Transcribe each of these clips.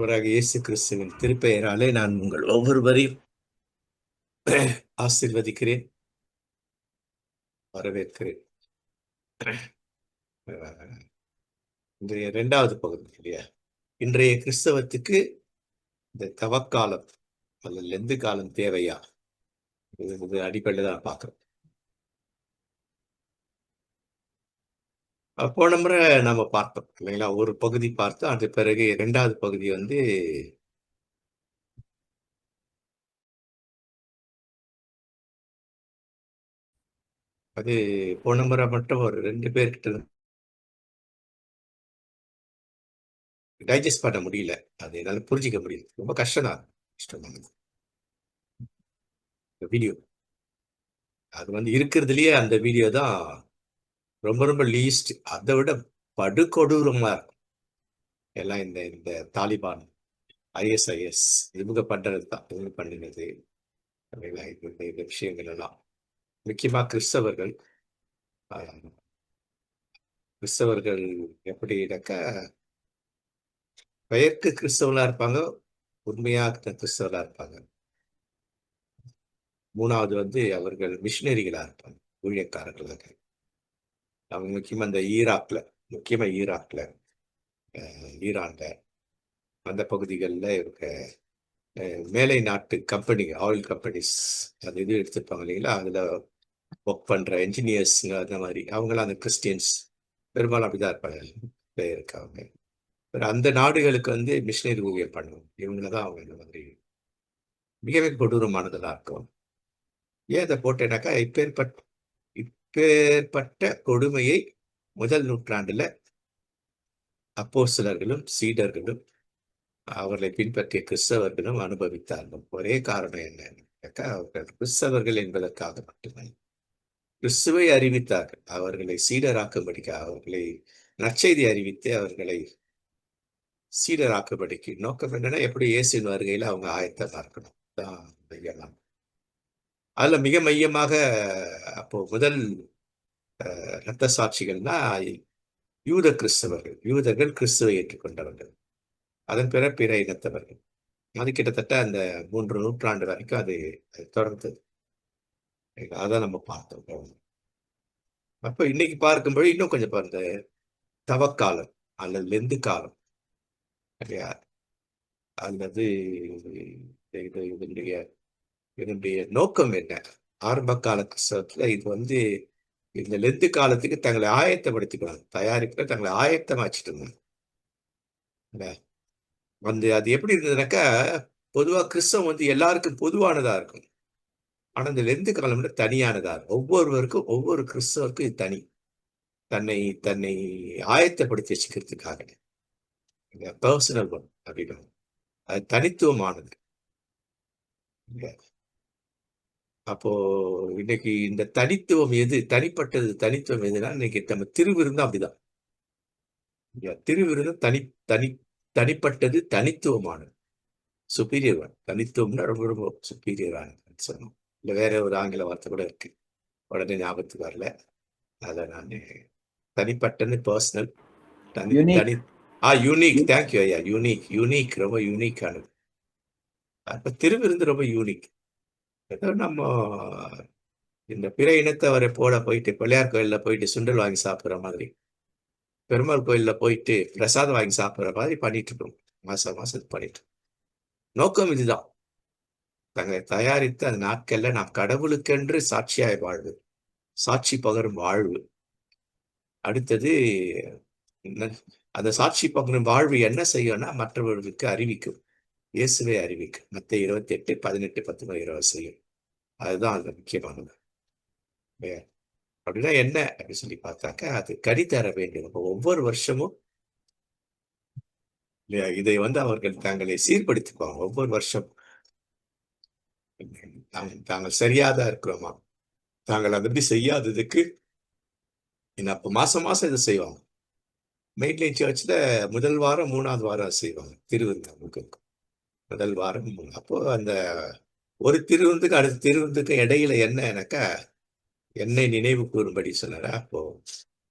ஆண்டவராக இயேசு கிறிஸ்துவின் திருப்பெயராலே நான் உங்கள் ஒவ்வொருவரையும் ஆசீர்வதிக்கிறேன், வரவேற்கிறேன். அஹ் இன்றைய 2வது பகுதி இல்லையா? இன்றைய கிறிஸ்தவத்துக்கு இந்த தவக்காலம் அல்லது லெந்து காலம் தேவையா? இது அடிப்படையில் தான் பார்க்கிறோம். போன முறை நம்ம பார்த்தோம் இல்லைங்களா? ஒரு பகுதி பார்த்தோம். அது பிறகு 2வது பகுதி அது போன முறை மட்டும் ஒரு 2 பேர்கிட்ட டைஜஸ்ட் பண்ண முடியல. அது என்னால புரிஞ்சிக்க முடியல. ரொம்ப கஷ்டம் தான் வீடியோ. அது இருக்கிறதுலயே அந்த வீடியோ தான் ரொம்ப ரொம்ப லீஸ்ட். அதை விட படுகொடூரமா இருக்கும். எல்லாம் இந்த இந்த தாலிபான், ISIS இவங்க பண்றது தான். இவங்க பண்ணினது இந்த விஷயங்கள் எல்லாம் முக்கியமா கிறிஸ்தவர்கள் எப்படின்னாக்கா பெயருக்கு கிறிஸ்தவர்களா இருப்பாங்க, உண்மையா கிறிஸ்தவர்களா இருப்பாங்க. 3வது அவர்கள் மிஷினரிகளா இருப்பாங்க, ஊழியக்காரர்களாக. அவங்க முக்கியமா ஈராக்ல, ஈரான்ல அந்த பகுதிகளில் இருக்க மேலை நாட்டு கம்பெனி, ஆயில் கம்பெனிஸ் அது இது எடுத்துருப்பாங்க இல்லைங்களா? அதுல ஒர்க் பண்ற என்ஜினியர்ஸ் அந்த மாதிரி அவங்களாம் அந்த கிறிஸ்டியன்ஸ் பெரும்பாலும் அப்படிதான் இருப்பாங்க. பேருக்கு அவங்க அந்த நாடுகளுக்கு மிஷினரி ஊழியம் பண்ணணும். இவங்களதான் அவங்க இந்த மாதிரி மிகவே கொடூரமானதெல்லாம் இருக்கும். ஏன் அதை போட்டேனாக்கா, இப்பேற்பட்ட கொடுமையை முதல் நூற்றாண்டுல அப்போஸ்தலர்களும் சீடர்களும் அவர்களை பின்பற்றிய கிறிஸ்தவர்களும் அனுபவித்தார்கள். ஒரே காரணம் என்னன்னாக்கா, அவர்கள் கிறிஸ்தவர்கள் என்பதற்காக மட்டுமே கிறிஸ்துவை அறிவித்தார்கள். அவர்களை சீடராக்கும்படிக்கு, அவர்களை நற்செய்தி அறிவித்து அவர்களை சீடராக்கும்படிக்கு. நோக்கம் என்னன்னா, எப்படி இயேசுவின் வருகையில அவங்க ஆயத்தமா இருக்கணும் தான் மையமா. அதுல மிக மையமாக அப்போ முதல் இரத்த சாட்சிகள்னா யூதர்கள் கிறிஸ்துவை ஏற்றுக்கொண்டவர்கள். அதன் பிற பிற இனத்தவர்கள். அது கிட்டத்தட்ட அந்த 3 நூற்றாண்டு வரைக்கும் அது தொடர்ந்தது. அதான் நம்ம பார்த்தோம். அப்ப இன்னைக்கு பார்க்கும்போது இன்னும் கொஞ்சம் பாருங்க, தவக்காலம் அல்லது லெந்து காலம் இல்லையா? அல்லது இதனுடைய இதனுடைய நோக்கம் என்ன? ஆரம்ப கால கிறிஸ்தவத்துல இது இந்த லெந்து காலத்துக்கு தங்களை ஆயத்தப்படுத்திக்கிறாங்க. தயாரிப்புல தங்களை ஆயத்தமாச்சிட்டு இருந்தாங்க. அது எப்படி இருந்ததுனாக்கா, பொதுவா கிறிஸ்தவம் எல்லாருக்கும் பொதுவானதா இருக்கும். ஆனா இந்த லெந்து காலம் தனியானதா இருக்கும். ஒவ்வொருவருக்கும் ஒவ்வொரு கிறிஸ்தவருக்கும் இது தனி. தன்னை தன்னை ஆயத்தப்படுத்தி வச்சுக்கிறதுக்காக பர்சனல் ஒன் அப்படின்னு. அது தனித்துவமானது. அப்போ இன்னைக்கு இந்த தனித்துவம் எது, தனித்துவம் எதுனா, இன்னைக்கு நம்ம திருவிருந்தும் அப்படிதான். திருவிருந்தும் தனி தனி தனிப்பட்டது, தனித்துவமானது, சுப்பீரியர் ஒன். தனித்துவம்னா ரொம்ப ரொம்ப சுப்பீரியரானது சொல்லணும். இல்ல வேற ஒரு ஆங்கில வார்த்தை கூட இருக்கு, உடனே ஞாபகத்துக்கு வரல. அதை நான் தனிப்பட்டது, பர்சனல், தனி தனி யூனிக். தேங்க்யூ ஐயா. யூனிக் ரொம்ப யூனிக்கானது. அப்ப திருவிருந்து ரொம்ப யூனிக். ஏதோ நம்ம இந்த பிற இனத்தவரை போல போயிட்டு பிள்ளையார் கோயில்ல போயிட்டு சுண்டல் வாங்கி சாப்பிடுற மாதிரி, பெருமாள் கோயில்ல போயிட்டு பிரசாதம் வாங்கி சாப்பிடுற மாதிரி பண்ணிட்டு இருக்கோம். மாசம் மாசம் பண்ணிட்டு. நோக்கம் இதுதான். தங்களை தயாரித்து அந்த நாட்கள்ல நாம் கடவுளுக்கென்று சாட்சியாய் வாழ்வு, சாட்சி பகரும் வாழ்வு. அடுத்தது அந்த சாட்சி பகரும் வாழ்வு என்ன செய்யும்னா, மற்றவர்களுக்கு அறிவிக்கும், இயேசுவை அறிவிக்கும். மத்தேயு 28:18-19 செய்யும். அதுதான் அது முக்கியமானது. அப்படின்னா என்ன அப்படின்னு சொல்லி பார்த்தாக்கா, அது கனி தர வேண்டும். ஒவ்வொரு வருஷமும் இதை அவர்கள் தங்களை சீர்படுத்திக்குவாங்க. ஒவ்வொரு வருஷம் தாங்கள் சரியாதான் இருக்கிறோமா, தாங்கள் அதை செய்யாததுக்கு அப்ப மாசம் மாசம் இதை செய்வாங்க. மெயின்லைன் சர்ச்ல முதல் வாரம் 3வது வாரம் செய்வாங்க திருவிருந்து. முதல் வாரம் அப்போ அந்த ஒரு திருவிருந்துக்கு அடுத்த திருவிருந்துக்கு இடையில என்னக்கா, என்னை நினைவு கூறும்படி சொன்னாரா. அப்போ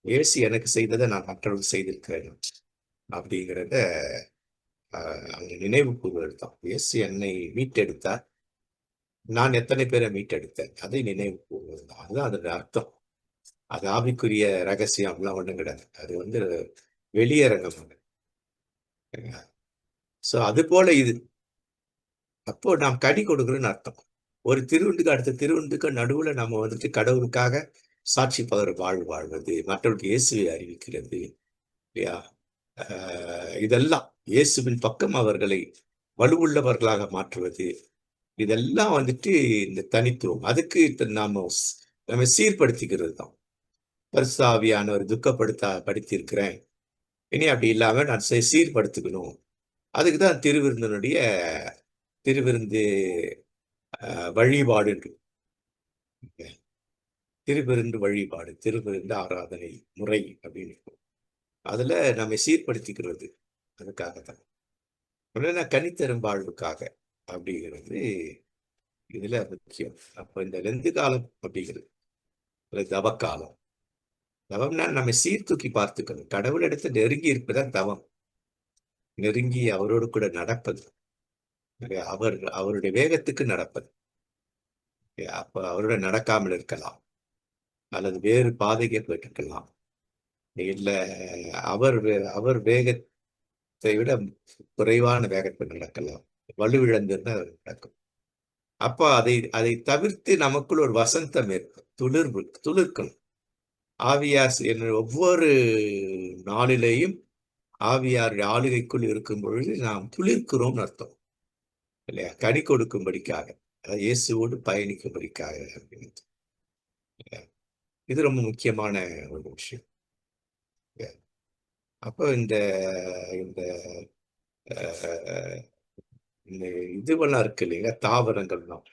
இயேசு எனக்கு செய்ததை நான் மற்றவர்கள் செய்திருக்கிறேன் அப்படிங்கிறத அங்க நினைவு கூறுவது தான். இயேசு என்னை மீட்டெடுத்தார், நான் எத்தனை பேரை மீட்டெடுத்தேன், அதை நினைவு கூறுவது தான். அதுதான் அதோட அர்த்தம். அது ஆவிக்குரிய ரகசியம்லாம் ஒண்ணும் கிடையாது. அது வெளியரங்கம் அது. சோ அது போல இது. அப்போ நாம் கனி கொடுக்குறோம்னு அர்த்தம். ஒரு திருவிண்டுக்கு அடுத்த திருவிண்டுக்கு நடுவுல நம்ம கடவுளுக்காக சாட்சி பகர வாழ்வது, மற்றவர்களுக்கு இயேசுவை அறிவிக்கிறது இல்லையா? இதெல்லாம் இயேசுவின் பக்கம் அவர்களை வலுவுள்ளவர்களாக மாற்றுவது, இதெல்லாம் இந்த தனித்துவம். அதுக்கு நம்ம சீர்படுத்திக்கிறது தான். பரிசுத்த ஆவியானவர் படுத்தியிருக்கிறேன், இனி அப்படி இல்லாம நான் சீர்படுத்திக்கணும். அதுக்குதான் திருவிருந்து வழிபாடு, திருவிருந்து ஆராதனை முறை அப்படின்னு அதுல நம்ம சீர்படுத்திக்கிறது. அதுக்காகத்தான் கனித்தரும் வாழ்வுக்காக அப்படிங்கிறது இதுல முக்கியம். அப்ப இந்த லெந்து காலம் அப்படிங்கிறது தவக்காலம். தவம்னா நம்ம சீர்தூக்கி பார்த்துக்கணும். கடவுளிடத்தை நெருங்கி இருப்பதான் தவம். நெருங்கி அவரோடு கூட நடப்பது, அவருடைய வேகத்துக்கு நடப்பது. அப்ப அவரோட நடக்காமல் இருக்கலாம், அல்லது வேறு பாதைக்கு போயிட்டு இல்ல அவர் அவர் வேகத்தை விட குறைவான வேகத்தில் நடக்கலாம், வலுவிழந்திருந்தா நடக்கும். அப்ப அதை தவிர்த்து நமக்குள் ஒரு வசந்தம் இருக்கும், துளிர்க்கணும். ஆவியார் ஒவ்வொரு நாளிலேயும் ஆவியார் ஆளுகைக்குள் இருக்கும் பொழுது நாம் துளிர்க்கிறோம்னு அர்த்தம் இல்லையா? கனி கொடுக்கும்படிக்காக, இயேசுவோடு பயணிக்கும்படிக்காக. இது ரொம்ப முக்கியமான ஒரு விஷயம். அப்போ இந்த இதுவெல்லாம் இருக்கு இல்லைங்களா, தாவரங்கள்லாம்,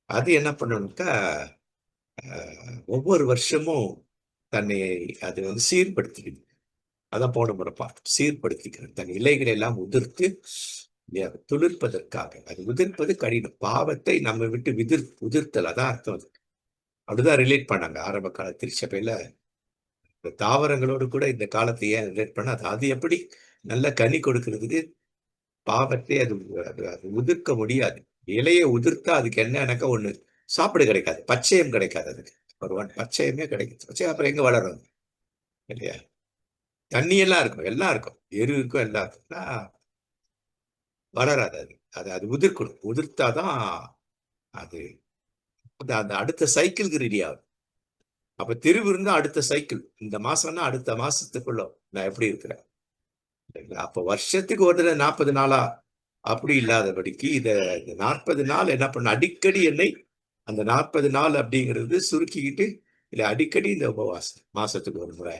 அது என்ன பண்ணணும்க்கா ஒவ்வொரு வருஷமும் தன்னை அது சீர்படுத்திக்குது. அதான் போன முறை பார்த்தோம். சீர்படுத்திக்கிறது, தன் இலைகளை எல்லாம் உதிர்த்து துளிர்ப்பதற்காக. அது உதிர்ப்பது கடினம். பாவத்தை நம்ம விட்டு உதிர்த்தல், அதான் அர்த்தம். அது அப்படிதான் ரிலேட் பண்ணாங்க ஆரம்ப கால திருச்சபையில. இந்த தாவரங்களோடு கூட இந்த காலத்தை ஏன் ரிலேட் பண்ண, அது எப்படி நல்ல கனி கொடுக்கிறதுக்கு பாவத்தை அது உதிர்க்க முடியாது. இலையை உதிர்த்தா அதுக்கு என்னன்னாக்கா ஒண்ணு சாப்பிட கிடைக்காது, பச்சையம் கிடைக்காது. அதுக்கு பச்சையமே கிடைக்கும். பச்சையம் அப்புறம் எங்க வளரும் இல்லையா? தண்ணி எல்லாம் இருக்கும், எல்லாம் இருக்கும், எரு இருக்கும், எல்லாம் இருக்கும், வளராது. அது உதிர்க்கணும். உதிர்த்தாதான் அது அந்த அடுத்த சைக்கிளுக்கு ரெடி ஆகும். அப்ப திருவிருந்தா அடுத்த சைக்கிள். இந்த மாசம்னா அடுத்த மாசத்துக்குள்ள நான் எப்படி இருக்கிறேன். அப்ப வருஷத்துக்கு ஒரு தடவை 40 நாளா அப்படி இல்லாதபடிக்கு இத 40 நாள் என்ன பண்ண, அடிக்கடி என்னை அந்த 40 நாள் அப்படிங்கிறது சுருக்கிக்கிட்டு, இல்ல அடிக்கடி இந்த உபவாசம் மாசத்துக்கு ஒரு முறை,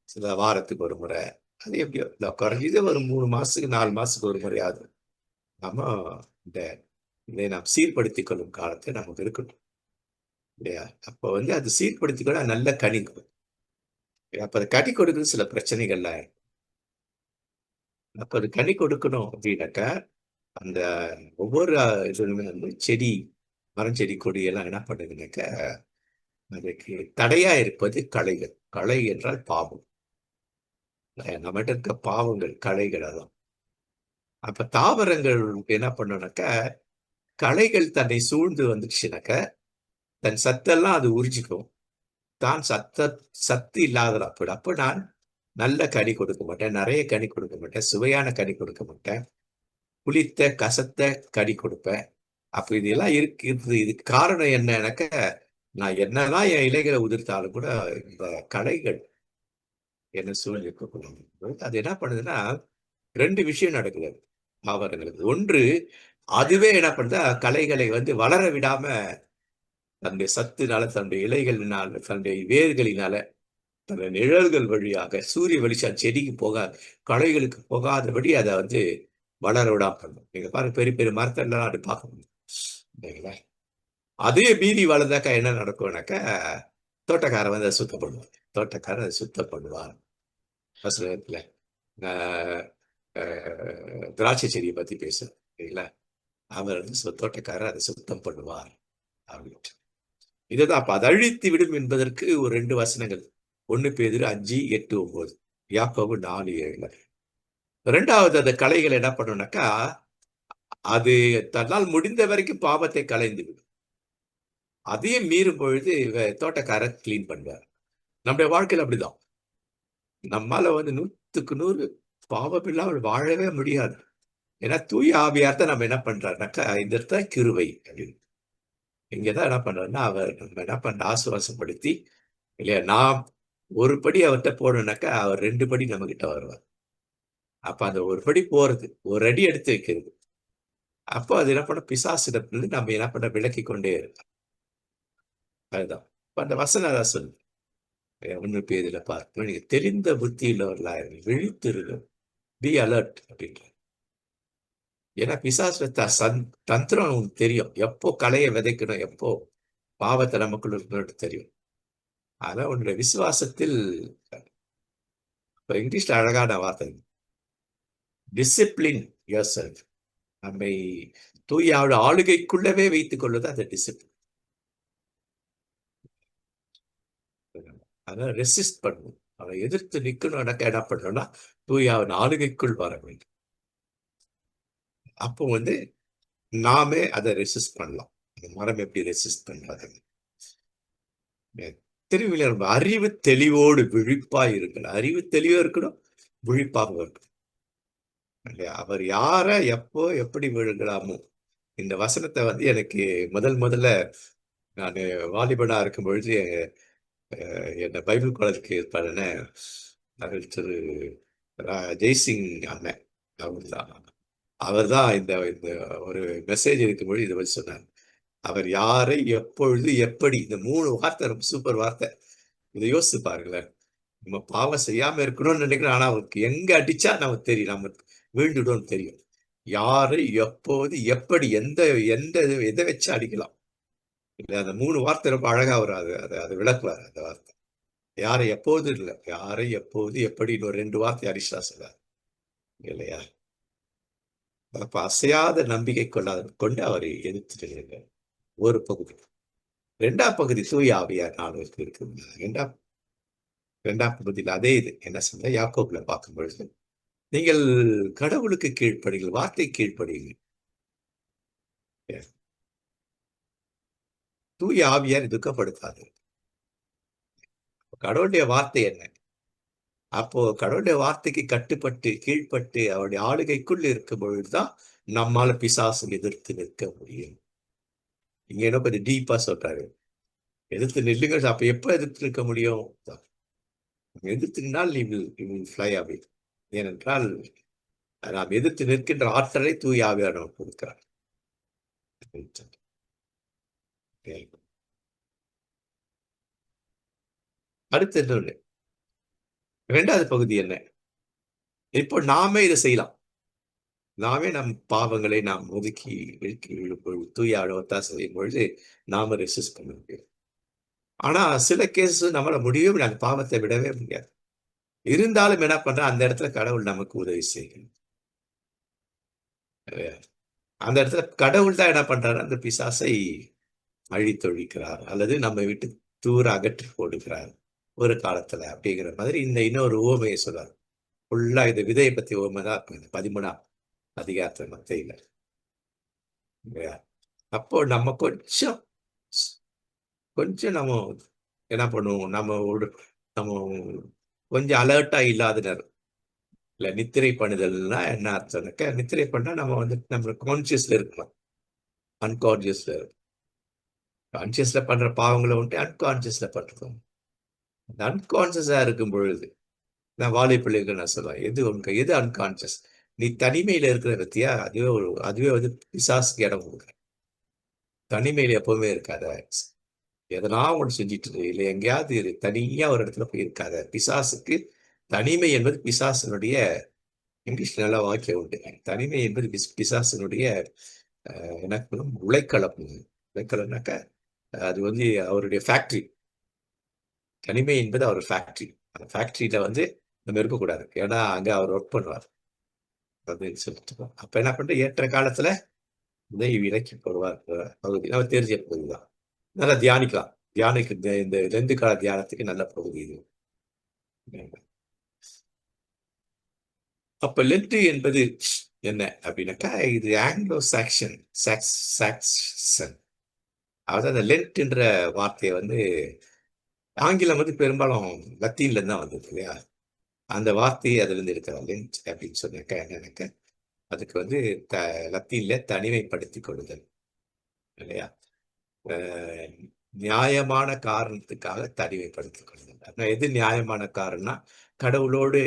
சில வாரத்துக்கு ஒரு முறை, அது எப்படியோ குறைஞ்சது ஒரு 3 மாசத்துக்கு 4 மாசத்துக்கு ஒரு முறையாவது நம்ம இதை நாம் சீர்படுத்திக் கொள்ளும் காலத்தை நமக்கு இருக்கணும் இல்லையா? அப்போ அது சீர்படுத்திக்கூட நல்ல கனி. அப்ப அது கனி கொடுக்குறது சில பிரச்சனைகள்லாம். அப்ப அது கனி கொடுக்கணும் அப்படின்னாக்கா அந்த ஒவ்வொரு இதுலுமே செடி, மரம், செடி, கொடி எல்லாம் என்ன பண்ணுதுனாக்கா அதுக்கு தடையா இருப்பது களைகள். களை என்றால் பாவம். நம்மகிட்ட இருக்க பாவங்கள், களைகள். அதான் அப்ப தாவரங்கள் என்ன பண்ணணும்னாக்கா களைகள் தன்னை சூழ்ந்து வந்துடுச்சுனாக்க தன் சத்தெல்லாம் அது உறிஞ்சிக்கும். தான் சத்து இல்லாத அப்ப நான் நல்ல கனி கொடுக்க மாட்டேன், நிறைய கனி கொடுக்க மாட்டேன், சுவையான கனி கொடுக்க மாட்டேன், புளித்த கசத்த கனி கொடுப்பேன். அப்ப இதெல்லாம் இருக்குது. இதுக்கு காரணம் என்னன்னாக்க நான் என்னதான் என் இலைகளை உதிர்த்தாலும் கூட இந்த களைகள் என்ன சூழ்நிலை. அது என்ன பண்ணுதுன்னா 2 விஷயம் நடக்குது தாவரங்களுக்கு. ஒன்று, அதுவே என்ன பண்ணுதா களைகளை வளர விடாம தன்னுடைய சத்துனால, தன்னுடைய இலைகளினால, தன்னுடைய வேர்களினால, தன்னுடைய நிழல்கள் வழியாக சூரிய வெளிச்சம் செடிக்கு களைகளுக்கு போகாதபடி அதை வளர விடாம பண்ணும். நீங்க பாருங்க, பெரிய பெரிய மரத்தெல்லாம் அது பார்க்க முடியும். அதே மீறி வளர்ந்தாக்கா என்ன நடக்கும்னாக்கா தோட்டக்காரன் அதை சுத்தம் பண்ணுவான். தோட்டக்காரன் அதை சுத்தம் பண்ணுவான். வசனத்துல திராட்சை செடியை பத்தி பேசுறேன் இல்லைங்களா? அவர் தோட்டக்காரர் அதை சுத்தம் பண்ணுவார் அப்படின்ட்டு. இதுதான் அப்ப அதை அழித்து விடும் என்பதற்கு ஒரு 2 வசனங்கள். 1 பேதுரு 5:8-9, யாக்கோபு 4:7. ரெண்டாவது அந்த கலைகள் என்ன பண்ணுனாக்கா, அது தன்னால் முடிந்த வரைக்கும் பாவத்தை களைந்து விடும். அதையும் மீறும் பொழுது தோட்டக்காரர் கிளீன் பண்ணுவார். நம்முடைய வாழ்க்கையில அப்படிதான். நம்மால 100க்கு 100 பாவம் இல்லாமல் வாழவே முடியாது. ஏன்னா தூய ஆவியார் தான் நம்ம என்ன பண்றாருனாக்கா, இந்த இடத்துல கிருபை அப்படின்னு. இங்க தான் என்ன பண்றாருன்னா, அவர் நம்ம என்ன பண்ண ஆசுவாசப்படுத்தி இல்லையா, நாம் ஒரு படி அவர்ட்ட போனோம்னாக்கா, அவர் 2 படி நம்மகிட்ட வருவார். அப்ப அந்த ஒரு படி போறது, ஒரு அடி எடுத்து வைக்கிறது. அப்போ அது என்ன பண்ண பிசாசிடத்திலிருந்து நம்ம என்ன பண்ண விலக்கிக் கொண்டே இருக்கோம். அதுதான். இப்ப அந்த வசனம் அதான் சொல்லுது. 1 பேதுல பார்க்கிறோம். நீங்க தெளிந்த புத்தியுள்ளவர்களாயிருங்கள். விழித்திருங்கள். பி அலர்ட் அப்படின்றார். ஏன்னா பிசாசு தந்திரம் அவனுக்கு தெரியும். எப்போ களைய விதைக்கணும், எப்போ பாவத்தை நமக்குள்ள இருக்கணும்னு தெரியும். ஆனா உன்னுடைய விசுவாசத்தில் இப்ப இங்கிலீஷ்ல அழகான வார்த்தை டிசிப்ளின் யுவர்செல்ஃப். நம்மை தூய ஆளுகைக்குள்ளவே வைத்துக் கொள்வது அந்த டிசிப்ளின். அதான் ரெசிஸ்ட் பண்ணணும். அவனை எதிர்த்து நிக்கணும். என்ன பண்ணணும்னா தூய அவன் ஆளுகைக்குள் வர வேண்டும். அப்போ நாமே அதை ரெசிஸ்ட் பண்ணலாம். அந்த மரம் எப்படி ரெசிஸ்ட் பண்றது? திருவிழா அறிவு தெளிவோடு விழிப்பா இருக்கணும். அறிவு தெளிவா இருக்கணும், விழிப்பாக இருக்கணும். இல்லையா? அவர் யார எப்போ எப்படி விழுங்கலாமோ இந்த வசனத்தை எனக்கு முதல்ல நான் வாலிபனா இருக்கும் பொழுது என்ன பைபிள் காலேஜுக்கு பண்ண திரு ஜெய்சிங் அண்ணன் அவர் தான் இந்த இந்த ஒரு மெசேஜ் இருக்கும்பொழுது இதை வச்சு சொன்னார். அவர் யாரை எப்பொழுது எப்படி, இந்த 3 வார்த்தை ரொம்ப சூப்பர் வார்த்தை. இதை யோசிச்சு பாருங்களேன். நம்ம பாவம் செய்யாம இருக்கணும்னு நினைக்கிறோம். ஆனா அவருக்கு எங்க அடிச்சா நமக்கு தெரியும், நம்ம வீழ்ந்துடும் தெரியும். யாரை எப்போது எப்படி எந்த எந்த எதை வச்சு அடிக்கலாம் இல்ல. அந்த 3 வார்த்தை ரொம்ப அழகா வரும். அதை விளக்குவார் அந்த வார்த்தை. யாரை எப்போது இல்லை, யாரை எப்போது எப்படி ஒரு 2 வார்த்தை அடிச்சா சொல்றார் இல்லையா? அப்ப அசையாத நம்பிக்கை கொண்டு அவரை எதிர்த்து ஒரு பகுதி. 2ஆம் பகுதி தூய ஆவியார் 4 இருக்கு. 2ஆம் பகுதியில் அதே இது என்ன சொல்ற யாக்கோப்ல பார்க்கும் பொழுது நீங்கள் கடவுளுக்கு கீழ்ப்படிகள், வார்த்தை கீழ்ப்படிகள். தூய ஆவியார் துக்கப்படுத்தாது. கடவுளுடைய வார்த்தை என்ன? அப்போ கடவுளுடைய வார்த்தைக்கு கட்டுப்பட்டு கீழ்ப்பட்டு அவருடைய ஆளுகைக்குள் இருக்கும் பொழுதுதான் நம்மால பிசாசு எதிர்த்து நிற்க முடியும். இங்க என்ன கொஞ்சம் டீப்பா சொல்றாரு. எதிர்த்து நில்லுங்க. அப்ப எப்ப எதிர்த்து நிற்க முடியும்? எதிர்த்துனால் நீ வில் ஃப்ளை அவே. ஏனென்றால் நாம் எதிர்த்து நிற்கின்ற ஆற்றலை தூய ஆவியார் நமக்கு கொடுக்கிறார். அடுத்து என்ன? 2வது பகுதி என்ன? இப்போ நாமே இதை செய்யலாம். நாமே நம் பாவங்களை நாம் ஒதுக்கி விழும்பொழுது தூய ஒத்தாசை செய்யும் பொழுது நாம ரெசிஸ்ட் பண்ண முடியும். ஆனா சில கேஸ் நம்மள முடியவே அந்த பாவத்தை விடவே முடியாது. இருந்தாலும் என்ன பண்ற, அந்த இடத்துல கடவுள் நமக்கு உதவி செய்யணும். அந்த இடத்துல கடவுள் தான் என்ன பண்றாரு, அந்த பிசாசை அழித்தொழிக்கிறார் அல்லது நம்மை விட்டு தூர அகற்றி போடுகிறார் ஒரு காலத்துல அப்படிங்கிற மாதிரி இந்த இன்னொரு உவமையை சொல்றாரு. ஃபுல்லா இந்த விதையை பத்தி உவமை தான் இருக்கும் இந்த 13ஆம் அதிகாரத்துல மத்தையில. அப்போ நம்ம கொஞ்சம் கொஞ்சம் நம்ம என்ன பண்ணுவோம், நம்ம கொஞ்சம் அலர்ட்டா இல்லாத நேரம் இல்ல. நித்திரை பண்ணுதல்னா என்ன அர்த்தம்னாக்க, நித்திரை பண்ணா நம்ம நம்ம கான்சியஸ்ல இருக்கலாம், அன்கான்சியஸ்ல இருக்கும். கான்சியஸ்ல பண்ற பாவங்களை அன்கான்சியஸ்ல பண்றோம். அந்த அன்கான்சியஸா இருக்கும் பொழுது நான் வாலி பிள்ளைகள் நான் சொல்லுவேன், எது அன்கான்சியஸ்? நீ தனிமையில இருக்கிற பத்தியா, அதுவே பிசாசுக்கு இடம் கொடுக்குற. தனிமையில எப்பவுமே இருக்காத. எதனா ஒன்று செஞ்சுட்டு இரு, இல்லை எங்கேயாவது இரு, தனியா ஒரு இடத்துல போய் இருக்காத. பிசாசுக்கு தனிமை என்பது பிசாசனுடைய, இங்கிலீஷ் நல்ல வாக்கியம் உண்டு, தனிமை என்பது பிசாசனுடைய எனக்கு உழைக்களம். உழைக்களம்னாக்க அது அவருடைய ஃபேக்டரி. தனிமை என்பது அவர் ஃபேக்டரி. அந்த ஃபேக்டரியில நம்ம இருக்கக்கூடாது. ஏன்னா அங்க அவர் ஒர்க் பண்ணுவார் அப்படின்னு சொல்லிட்டு அப்ப என்ன பண்ற, ஏற்ற காலத்துல இதை விலக்கி போடுவார் பகுதி. நம்ம தெரிஞ்ச பகுதி தான். நல்லா தியானிக்கலாம். தியானிக்கு இந்த 2 கால தியானத்துக்கு நல்ல பகுதி இது. அப்ப லென்ட் என்பது என்ன அப்படின்னாக்கா, இது ஆங்கிலோ சாக்சன் சாக்சன். அதாவது அந்த லென்ட் என்ற வார்த்தையை வந்து ஆங்கிலம் வந்து பெரும்பாலும் லத்தீன்ல இருந்து தான் வந்தது இல்லையா? அந்த வார்த்தையை அதுல இருந்து எடுக்கிறோம். லென்ட் அப்படின்னு சொன்னாக்கா என்னன்னாக்கா, அதுக்கு வந்து லத்தீன்ல தனிமைப்படுத்திக் கொள்ளுதல் இல்லையா? அஹ் நியாயமான காரணத்துக்காக தனிமைப்படுத்திக் கொள்ளுதல். ஆனா எது நியாயமான காரணம்னா, கடவுளோடு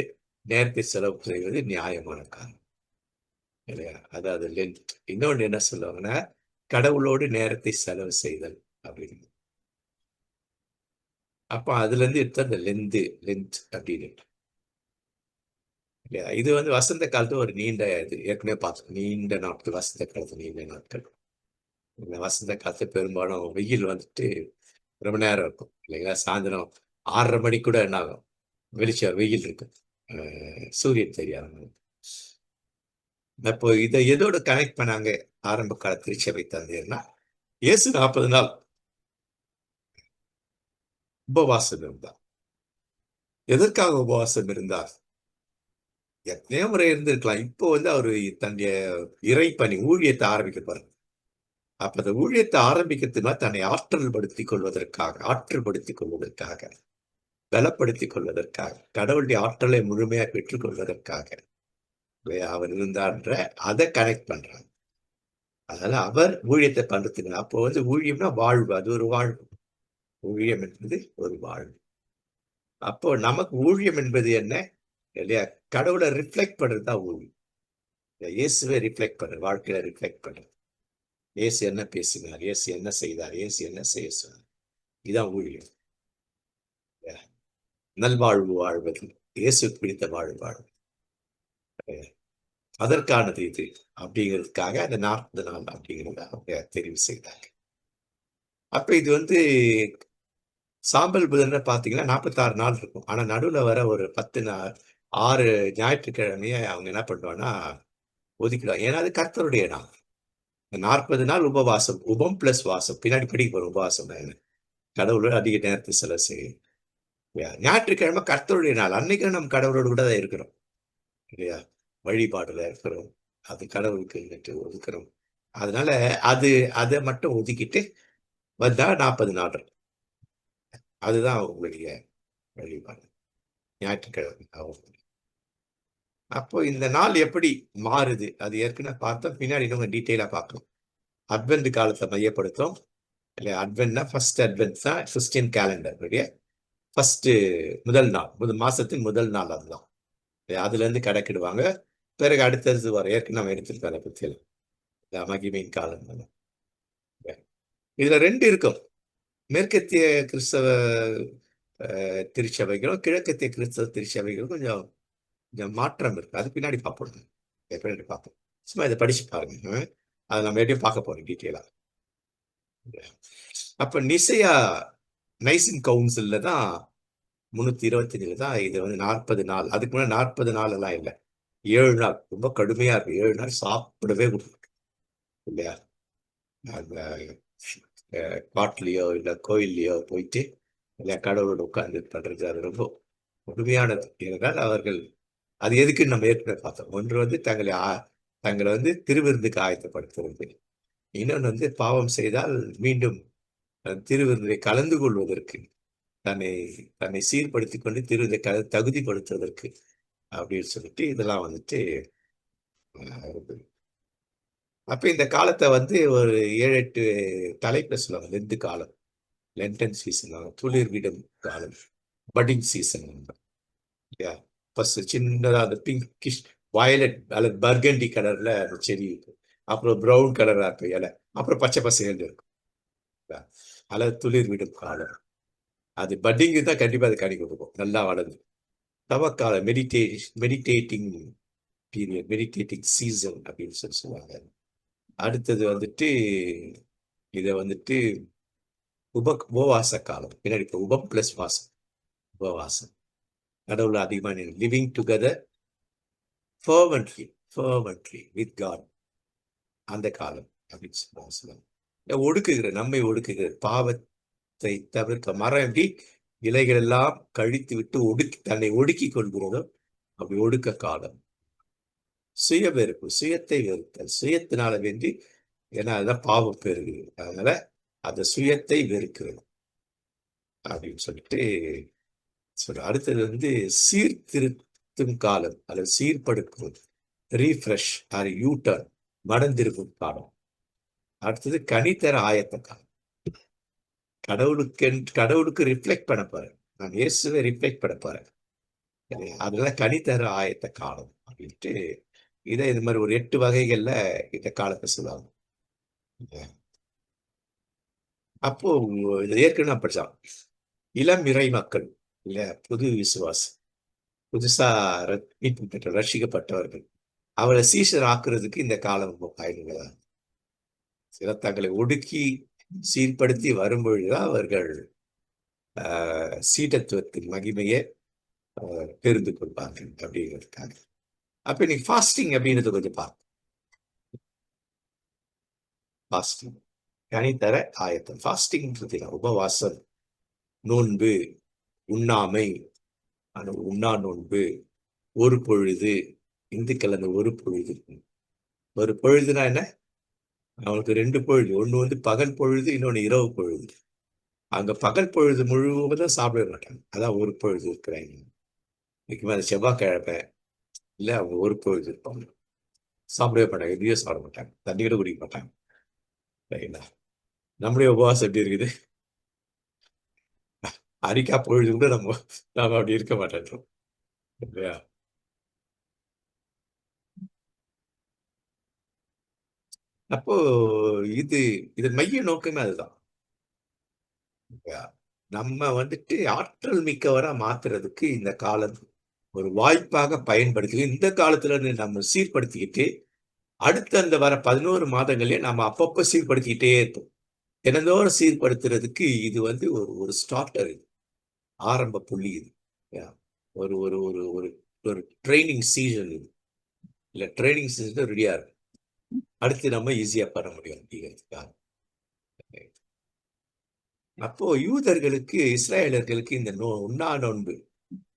நேரத்தை செலவு செய்வது நியாயமான காரணம் இல்லையா? அதாவது லென்ட். இன்னொன்று என்ன சொல்லுவாங்கன்னா, கடவுளோடு நேரத்தை செலவு செய்தல் அப்படின்னு. அப்ப அதுல இருந்து எடுத்த அந்த லென்த் அப்படின்னு இல்லையா? இது வந்து வசந்த காலத்து ஒரு நீண்ட இது ஏற்கனவே பார்த்தோம். நீண்ட நாட்கள், வசந்த காலத்து நீண்ட நாட்கள். இந்த வசந்த காலத்துல பெரும்பாலும் வெயில் வந்துட்டு ரொம்ப நேரம் இருக்கும் இல்லைங்களா? சாயந்தரம் 6:30 மணிக்கு கூட என்ன ஆகும்? வெளிச்சம் வெயில் இருக்கும். சூரியன் தெரியாது. அப்போ இதை எதோட கனெக்ட் பண்ணாங்க ஆரம்ப கால திருச்சபை தந்தையர்னா, இயேசு 40 நாள் உபவாசம் இருந்தார். எதற்காக உபவாசம் இருந்தார்? எத்தனையோ முறை இருந்திருக்கலாம். இப்போ வந்து அவரு தன்னுடைய இறைப்பணி ஊழியத்தை ஆரம்பிக்க போறார். அப்ப அந்த ஊழியத்தை ஆரம்பிக்கிறதுனா தன்னை ஆற்றல் படுத்திக் கொள்வதற்காக, பலப்படுத்திக் கொள்வதற்காக, கடவுளுடைய ஆற்றலை முழுமையா பெற்றுக் கொள்வதற்காக அவர் இருந்தான்ற அதை கனெக்ட் பண்றாங்க. அதனால அவர் ஊழியத்தை பண்றதுக்கு அப்போ வந்து ஊழியம்னா வாழ்வு, அது ஒரு வாழ்வு. ஊழியம் என்பது ஒரு வாழ்வு. அப்போ நமக்கு ஊழியம் என்பது என்ன இல்லையா? கடவுளை ரிஃப்ளெக்ட் பண்றது தான் ஊழியம். இயேசுவை ரிஃப்ளெக்ட் பண்றது, வாழ்க்கையில ரிஃப்ளெக்ட் பண்றது. இயேசு என்ன பேசினார், இயேசு என்ன செய்தார், இயேசு என்ன செய்ய சொன்னார், இதுதான் ஊழியம். நல்வாழ்வு வாழ்வது, இயேசு பிடித்த வாழ்வு. அதற்கானது இது அப்படிங்கிறதுக்காக அந்த 40 நாள் அப்படிங்கிறத அவங்க தெரிவு செய்தாங்க. அப்ப இது வந்து சாம்பல் புதன் பாத்தீங்கன்னா 46 நாள் இருக்கும். ஆனா நடுவுல வர ஒரு 10 நாள் 6 ஞாயிற்றுக்கிழமைய அவங்க என்ன பண்ணுவாங்கன்னா ஒதுக்கிடுவாங்க. ஏன்னா அது கர்த்தருடைய நாள். 40 நாள் உபவாசம், உபம் பிளஸ் வாசம். பின்னாடி படிக்க போறோம் உபவாசம் என்ன. கடவுளோட அதிக நேரத்தை செலவு செய்யும். ஞாயிற்றுக்கிழமை கர்த்தருடைய நாள். அன்னைக்கு நம்ம கடவுளோடு கூட தான் இருக்கிறோம் இல்லையா? வழிபாடுல இருக்கிறோம். அது கடவுளுக்கு ஒதுக்குறோம். அதனால அது அதை மட்டும் ஒதுக்கிட்டு வந்தா 40 நாள். அதுதான் அவங்களுடைய வழிபாடு. ஞாயிற்றுக்கிழமை அப்போ இந்த நாள் எப்படி மாறுது? அது ஏற்கனவே பார்த்தோம். பின்னாடி இன்னும் டீட்டெயிலா பார்க்கலாம். அட்வென்ட் காலத்தை மையப்படுத்தும். இல்லையா? அட்வென்ட்னா ஃபர்ஸ்ட் அட்வென்ட் தான் கிறிஸ்டியன் கேலண்டர் ஃபர்ஸ்ட் முதல் நாள், மாசத்தின் முதல் நாள் அதுதான். அதுல இருந்து கணக்கிடுவாங்க. பிறகு அடுத்தது வர ஏற்கனவே நம்ம எடுத்திருக்கோம் அதை பற்றியெல்லாம். மகிமையின் காலம். இதுல 2 இருக்கும். மேற்கத்திய கிறிஸ்தவ திருச்சபைகளும், கிழக்கத்திய கிறிஸ்தவ திருச்சபைகளும் கொஞ்சம் கொஞ்சம் மாற்றம் இருக்கு. அது பின்னாடி பார்ப்போம். பின்னாடி பார்ப்போம். சும்மா இதை படிச்சு பாருங்க. அதை நம்ம எப்படியும் பார்க்க போறோம் டீட்டெயிலா. அப்ப நைசின் கவுன்சில்ல தான் 325 தான் இது வந்து 40 நாள். அதுக்கு முன்னாடி 40 நாள் எல்லாம் இல்லை. 7 நாள் ரொம்ப கடுமையா இருக்கு. 7 நாள் சாப்பிடவே கொடுக்கும் இல்லையா? அந்த காட்டுலயோ இல்ல கோயில்லையோ போயிட்டு இல்லையா கடவுளோட உட்கார்ந்து பண்றது அது ரொம்ப கொடுமையானது. ஏனென்றால் அவர்கள் அது எதுக்குன்னு நம்ம ஏற்கனவே பார்த்தோம். ஒன்று வந்து தங்களை வந்து திருவிருந்துக்கு ஆயத்தப்படுத்துறது. இன்னொன்று வந்து பாவம் செய்தால் மீண்டும் திருவிருந்தை கலந்து கொள்வதற்கு தன்னை தன்னை சீர்படுத்திக் கொண்டு திருவிருந்தை தகுதிப்படுத்துவதற்கு அப்படின்னு சொல்லிட்டு இதெல்லாம் வந்துட்டு அப்ப இந்த காலத்தை வந்து ஒரு 7-8 தலைப்புல சொல்லுவாங்க. லென்த் காலம், லென்டன் சீசன், துளிர் விடும் காலம், பட்டிங் சீசன் இல்லையா? ஃபர்ஸ்ட் சின்னதா அந்த பிங்கிஷ் வயலட் அல்லது பர்கண்டி கலர்ல அந்த செடி இருக்கும். அப்புறம் ப்ரௌன் கலரா இருக்கும் இலை. அப்புறம் பச்சை பசேல்னு இருக்கும். அல்லது துளிர் விடும் காலம். அது பட்டிங்கு தான் கண்டிப்பா அது கனி கொடுக்கும். நல்லா வளர்ந்து. தவக்காலம் மெடிடேட்டிங் பீரியட், மெடிடேட்டிங் சீசன் அப்படின்னு சொல்லுவாங்க. அடுத்தது வந்துட்டு இதை வந்துட்டு உபவாச காலம். பின்னாடி உபம் பிளஸ் வாசம், உபவாசம். கடவுள் அதிகமாக living together fervently with God. அந்த காலம் அப்படின்னு சொல்லுவாங்க. நம்மை ஒடுக்குகிற பாவத்தை தவிர்க்க மரம் எப்படி இலைகள் எல்லாம் கழித்து விட்டு தன்னை ஒடுக்கி கொள்கிறதோ அப்படி ஒடுக்க காலம். சுய வெறுப்பு, சுயத்தை வெறுத்தல், சுயத்தினால வேண்டி. ஏன்னா அதுதான் பாவம் பெருகுது. அதனால அந்த சுயத்தை வெறுக்கிறது அப்படின்னு சொல்லிட்டு அடுத்தது சீர்திருத்தும் காலம் அல்லது சீர்படுத்துவது, ரீஃப்ரெஷ் ஆர் யூ டர்ன், மடந்திருக்கும் காலம். அடுத்தது கனித்தர ஆயத்த காலம். கடவுளுக்கு ரிஃப்ளெக்ட் பண்ண போறேன், நான் இயேசுவை ரிஃப்ளெக்ட் பண்ண போறேன். அதனால கனித்தர ஆயத்த காலம் அப்படின்ட்டு இதை இது மாதிரி ஒரு 8 வகைகள்ல இந்த காலத்தை சொல்லுவாங்க. அப்போ இது ஏற்கனவே படிச்சான். இளம் இறை மக்கள் இல்ல, புது விசுவாசம், புதுசா மீட்பு பெற்ற ரட்சிக்கப்பட்டவர்கள், அவளை சீஷர் ஆக்குறதுக்கு இந்த காலம் ரொம்ப பயனுள்ளதா. சில தங்களை ஒடுக்கி சீர்படுத்தி வரும்பொழுதுதான் அவர்கள் சீடத்துவத்தின் மகிமையை தெரிந்து கொள்வார்கள் அப்படிங்கிறதுக்காக. அப்ப இன்னைக்கு ஃபாஸ்டிங் அப்படின்றது கொஞ்சம் பார்ப்போம். ஃபாஸ்டிங், கனித்தர ஆயத்தம். ஃபாஸ்டிங் உபவாசம், நோன்பு, உண்ணாமை, உண்ணா நோன்பு, ஒரு பொழுது. இந்துக்கள் அந்த ஒரு பொழுது, ஒரு பொழுதுனா என்ன, அவனுக்கு 2 பொழுது, ஒண்ணு பகல் பொழுது, இன்னொன்னு இரவு பொழுது. அங்க பகல் பொழுது முழுவதும் சாப்பிட மாட்டாங்க, அதான் ஒரு பொழுது இருக்கிறாங்க. இன்னைக்கு அது செவ்வாய்க்கிழமை இல்ல, அவங்க ஒரு பொழுது இருப்பாங்க, சாப்பிடவே மாட்டாங்க, எதையும் சாப்பிட மாட்டாங்க, தண்ணி கூட குடிக்க மாட்டாங்க. சரிங்களா? நம்முடைய உபவாசம் எப்படி இருக்குது? அரிக்கா பொழுது கூட நம்ம அப்படி இருக்க மாட்டோம் இல்லையா? அப்போ இது இதன் மைய நோக்கமே அதுதான். நம்ம ஆற்றல் மிக்கவரா மாத்துறதுக்கு இந்த காலம் ஒரு வாய்ப்பாக பயன்படுத்தி, இந்த காலத்துல நம்ம சீர்படுத்திக்கிட்டு அடுத்த அந்த வர 11 மாதங்களே நம்ம அப்பப்ப சீர்படுத்திக்கிட்டே இருப்போம். தினந்தோறும் சீர்படுத்துறதுக்கு இது ஒரு ஒரு ஸ்டார்டர், இது ஆரம்ப புள்ளி. இது ஒரு ஒரு ஒரு ஒரு ஒரு ட்ரைனிங் சீசன். இது இல்ல, ட்ரைனிங் சீசன் ரெடியா இருக்கு, அடுத்து நம்ம ஈஸியா பண்ண முடியும் அப்படிங்கிறதுக்காக. அப்போ யூதர்களுக்கு, இஸ்ரேலர்களுக்கு இந்த உண்ணா நோன்பு,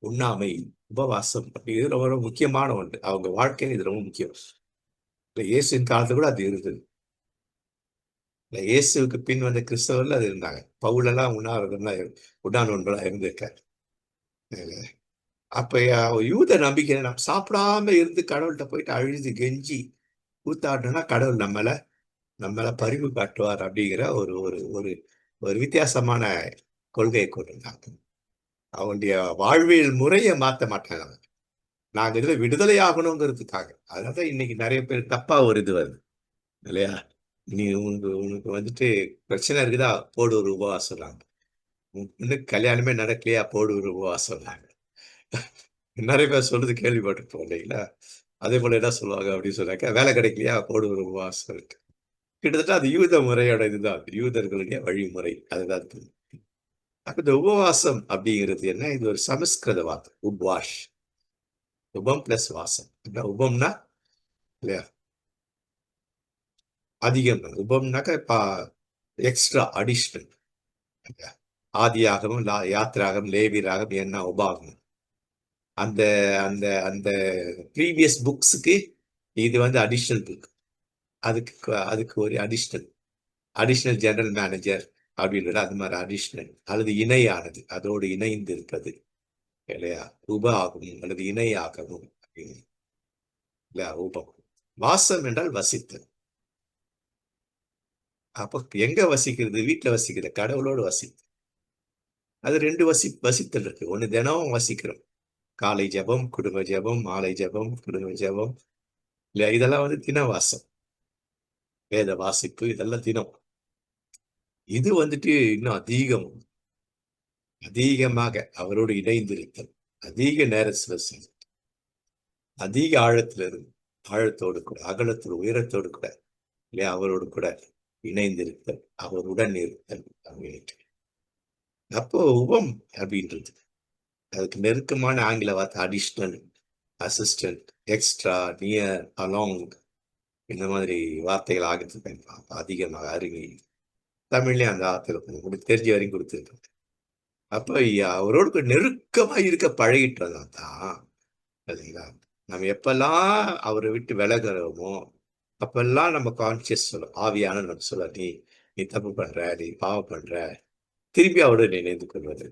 உண்ணாமை, உபவாசம் அப்படிங்கிறது ரொம்ப ரொம்ப முக்கியமான ஒன்று. அவங்க வாழ்க்கையில இது ரொம்ப முக்கியம். இயேசுவின் காலத்துல கூட அது இருந்தது. இயேசுக்கு பின் வந்த கிறிஸ்தவர்கள் அது இருந்தாங்க. பவுலெல்லாம் உண்ணா நோன்பெல்லாம் இருந்திருக்காரு. அப்ப யூத நம்பிக்கை, நம்ம சாப்பிடாம இருந்து கடவுள்கிட்ட போயிட்டு அழுது கெஞ்சி கூத்தாடுனா கடவுள் நம்மள பரிவு காட்டுவார் அப்படிங்கிற ஒரு ஒரு ஒரு ஒரு வித்தியாசமான கொள்கையை கொண்டிருந்தாங்க. அவனுடைய வாழ்வியல் முறையை மாற்ற மாட்டாங்க. நாங்க இதுல விடுதலை ஆகணுங்கிறதுக்காக. அதனாலதான் இன்னைக்கு நிறைய பேர் தப்பா ஒரு இது வருது இல்லையா? நீ உனக்கு பிரச்சனை இருக்குதா, போடு ஒரு உபவாசம். இன்னும் கல்யாணமே நடக்கலையா, போடு ஒரு உபவாசம். நிறைய பேர் சொல்றது கேள்விப்பட்டிருப்போம் இல்லைங்களா? அதே போல என்ன சொல்லுவாங்க அப்படின்னு சொன்னாக்க, வேலை கிடைக்கலையா, போடு ஒரு உபவாசம் இருக்கு. கிட்டத்தட்ட அது யூத முறையோட இதுதான், யூதர்களுடைய வழிமுறை அதுதான். அப்ப இந்த உபவாசம் அப்படிங்கிறது என்ன, இது ஒரு சமஸ்கிருத வார்த்தை, உப்வாஷ். உபம் பிளஸ் வாசம். உபம்னா இல்லையா, அதிகம். உபம்னாக்க எக்ஸ்ட்ரா, அடிஷ்னல். ஆதியாகவும் யாத்திராகம், லேவியராகம், என்ன உபாகம், அந்த அந்த அந்த ப்ரீவியஸ் புக்ஸுக்கு இது அடிஷ்னல் புக். அதுக்கு ஒரு அடிஷ்னல் ஜெனரல் மேனேஜர் அப்படின்றது, அது மாதிரி அடிஷ்னல் அல்லது இணையானது, அதோடு இணைந்து இருப்பது இல்லையா, உப ஆகவும் அல்லது இணையாகவும் அப்படின்னு இல்லையா, உபம். வாசம் என்றால் வசித்தல். அப்போ எங்க வசிக்கிறது? வீட்டுல வசிக்கிற கடவுளோடு வசித்தல். அது 2 வசித்தல் இருக்கு. ஒண்ணு தினம் வசிக்கிறோம், காலை ஜபம், குடும்ப ஜபம், மாலை ஜபம், குடும்ப ஜபம் இல்லையா, இதெல்லாம் தின வாசம், வேத வாசிப்பு, இதெல்லாம் தினம். இது இன்னும் அதிகமாக அவரோடு இணைந்திருத்தல், அதிக நேரத்தில், அதிக ஆழத்தோடு கூட, அகலத்தோடு, உயரத்தோடு கூட இல்லையா, அவரோடு கூட இணைந்திருத்தல், அவருடன் இருத்தல் அப்படின்ட்டு. அப்போ உபம் அப்படின்றது அதுக்கு நெருக்கமான ஆங்கில வார்த்தை additional, assistant, extra, near, along, இந்த மாதிரி வார்த்தைகள் ஆகிட்டு பயன்படுத்த அதிகமாக அருகே. தமிழ்லயும் அந்த வார்த்தை உங்களுக்கு தெரிஞ்ச வரைக்கும் கொடுத்துருக்கேன். அப்ப அவரோடு நெருக்கமா இருக்க பழகிட்டு தான் இல்லைங்களா, நம்ம எப்பெல்லாம் அவரை விட்டு விலகுறோமோ அப்பெல்லாம் நம்ம கான்சியஸ் சொல்லும், ஆவியான நம்ம சொல்ல, நீ நீ தப்பு பண்ற, நீ பாவம் பண்ற, திருப்பி அவரோட நினைந்து கொள்வது.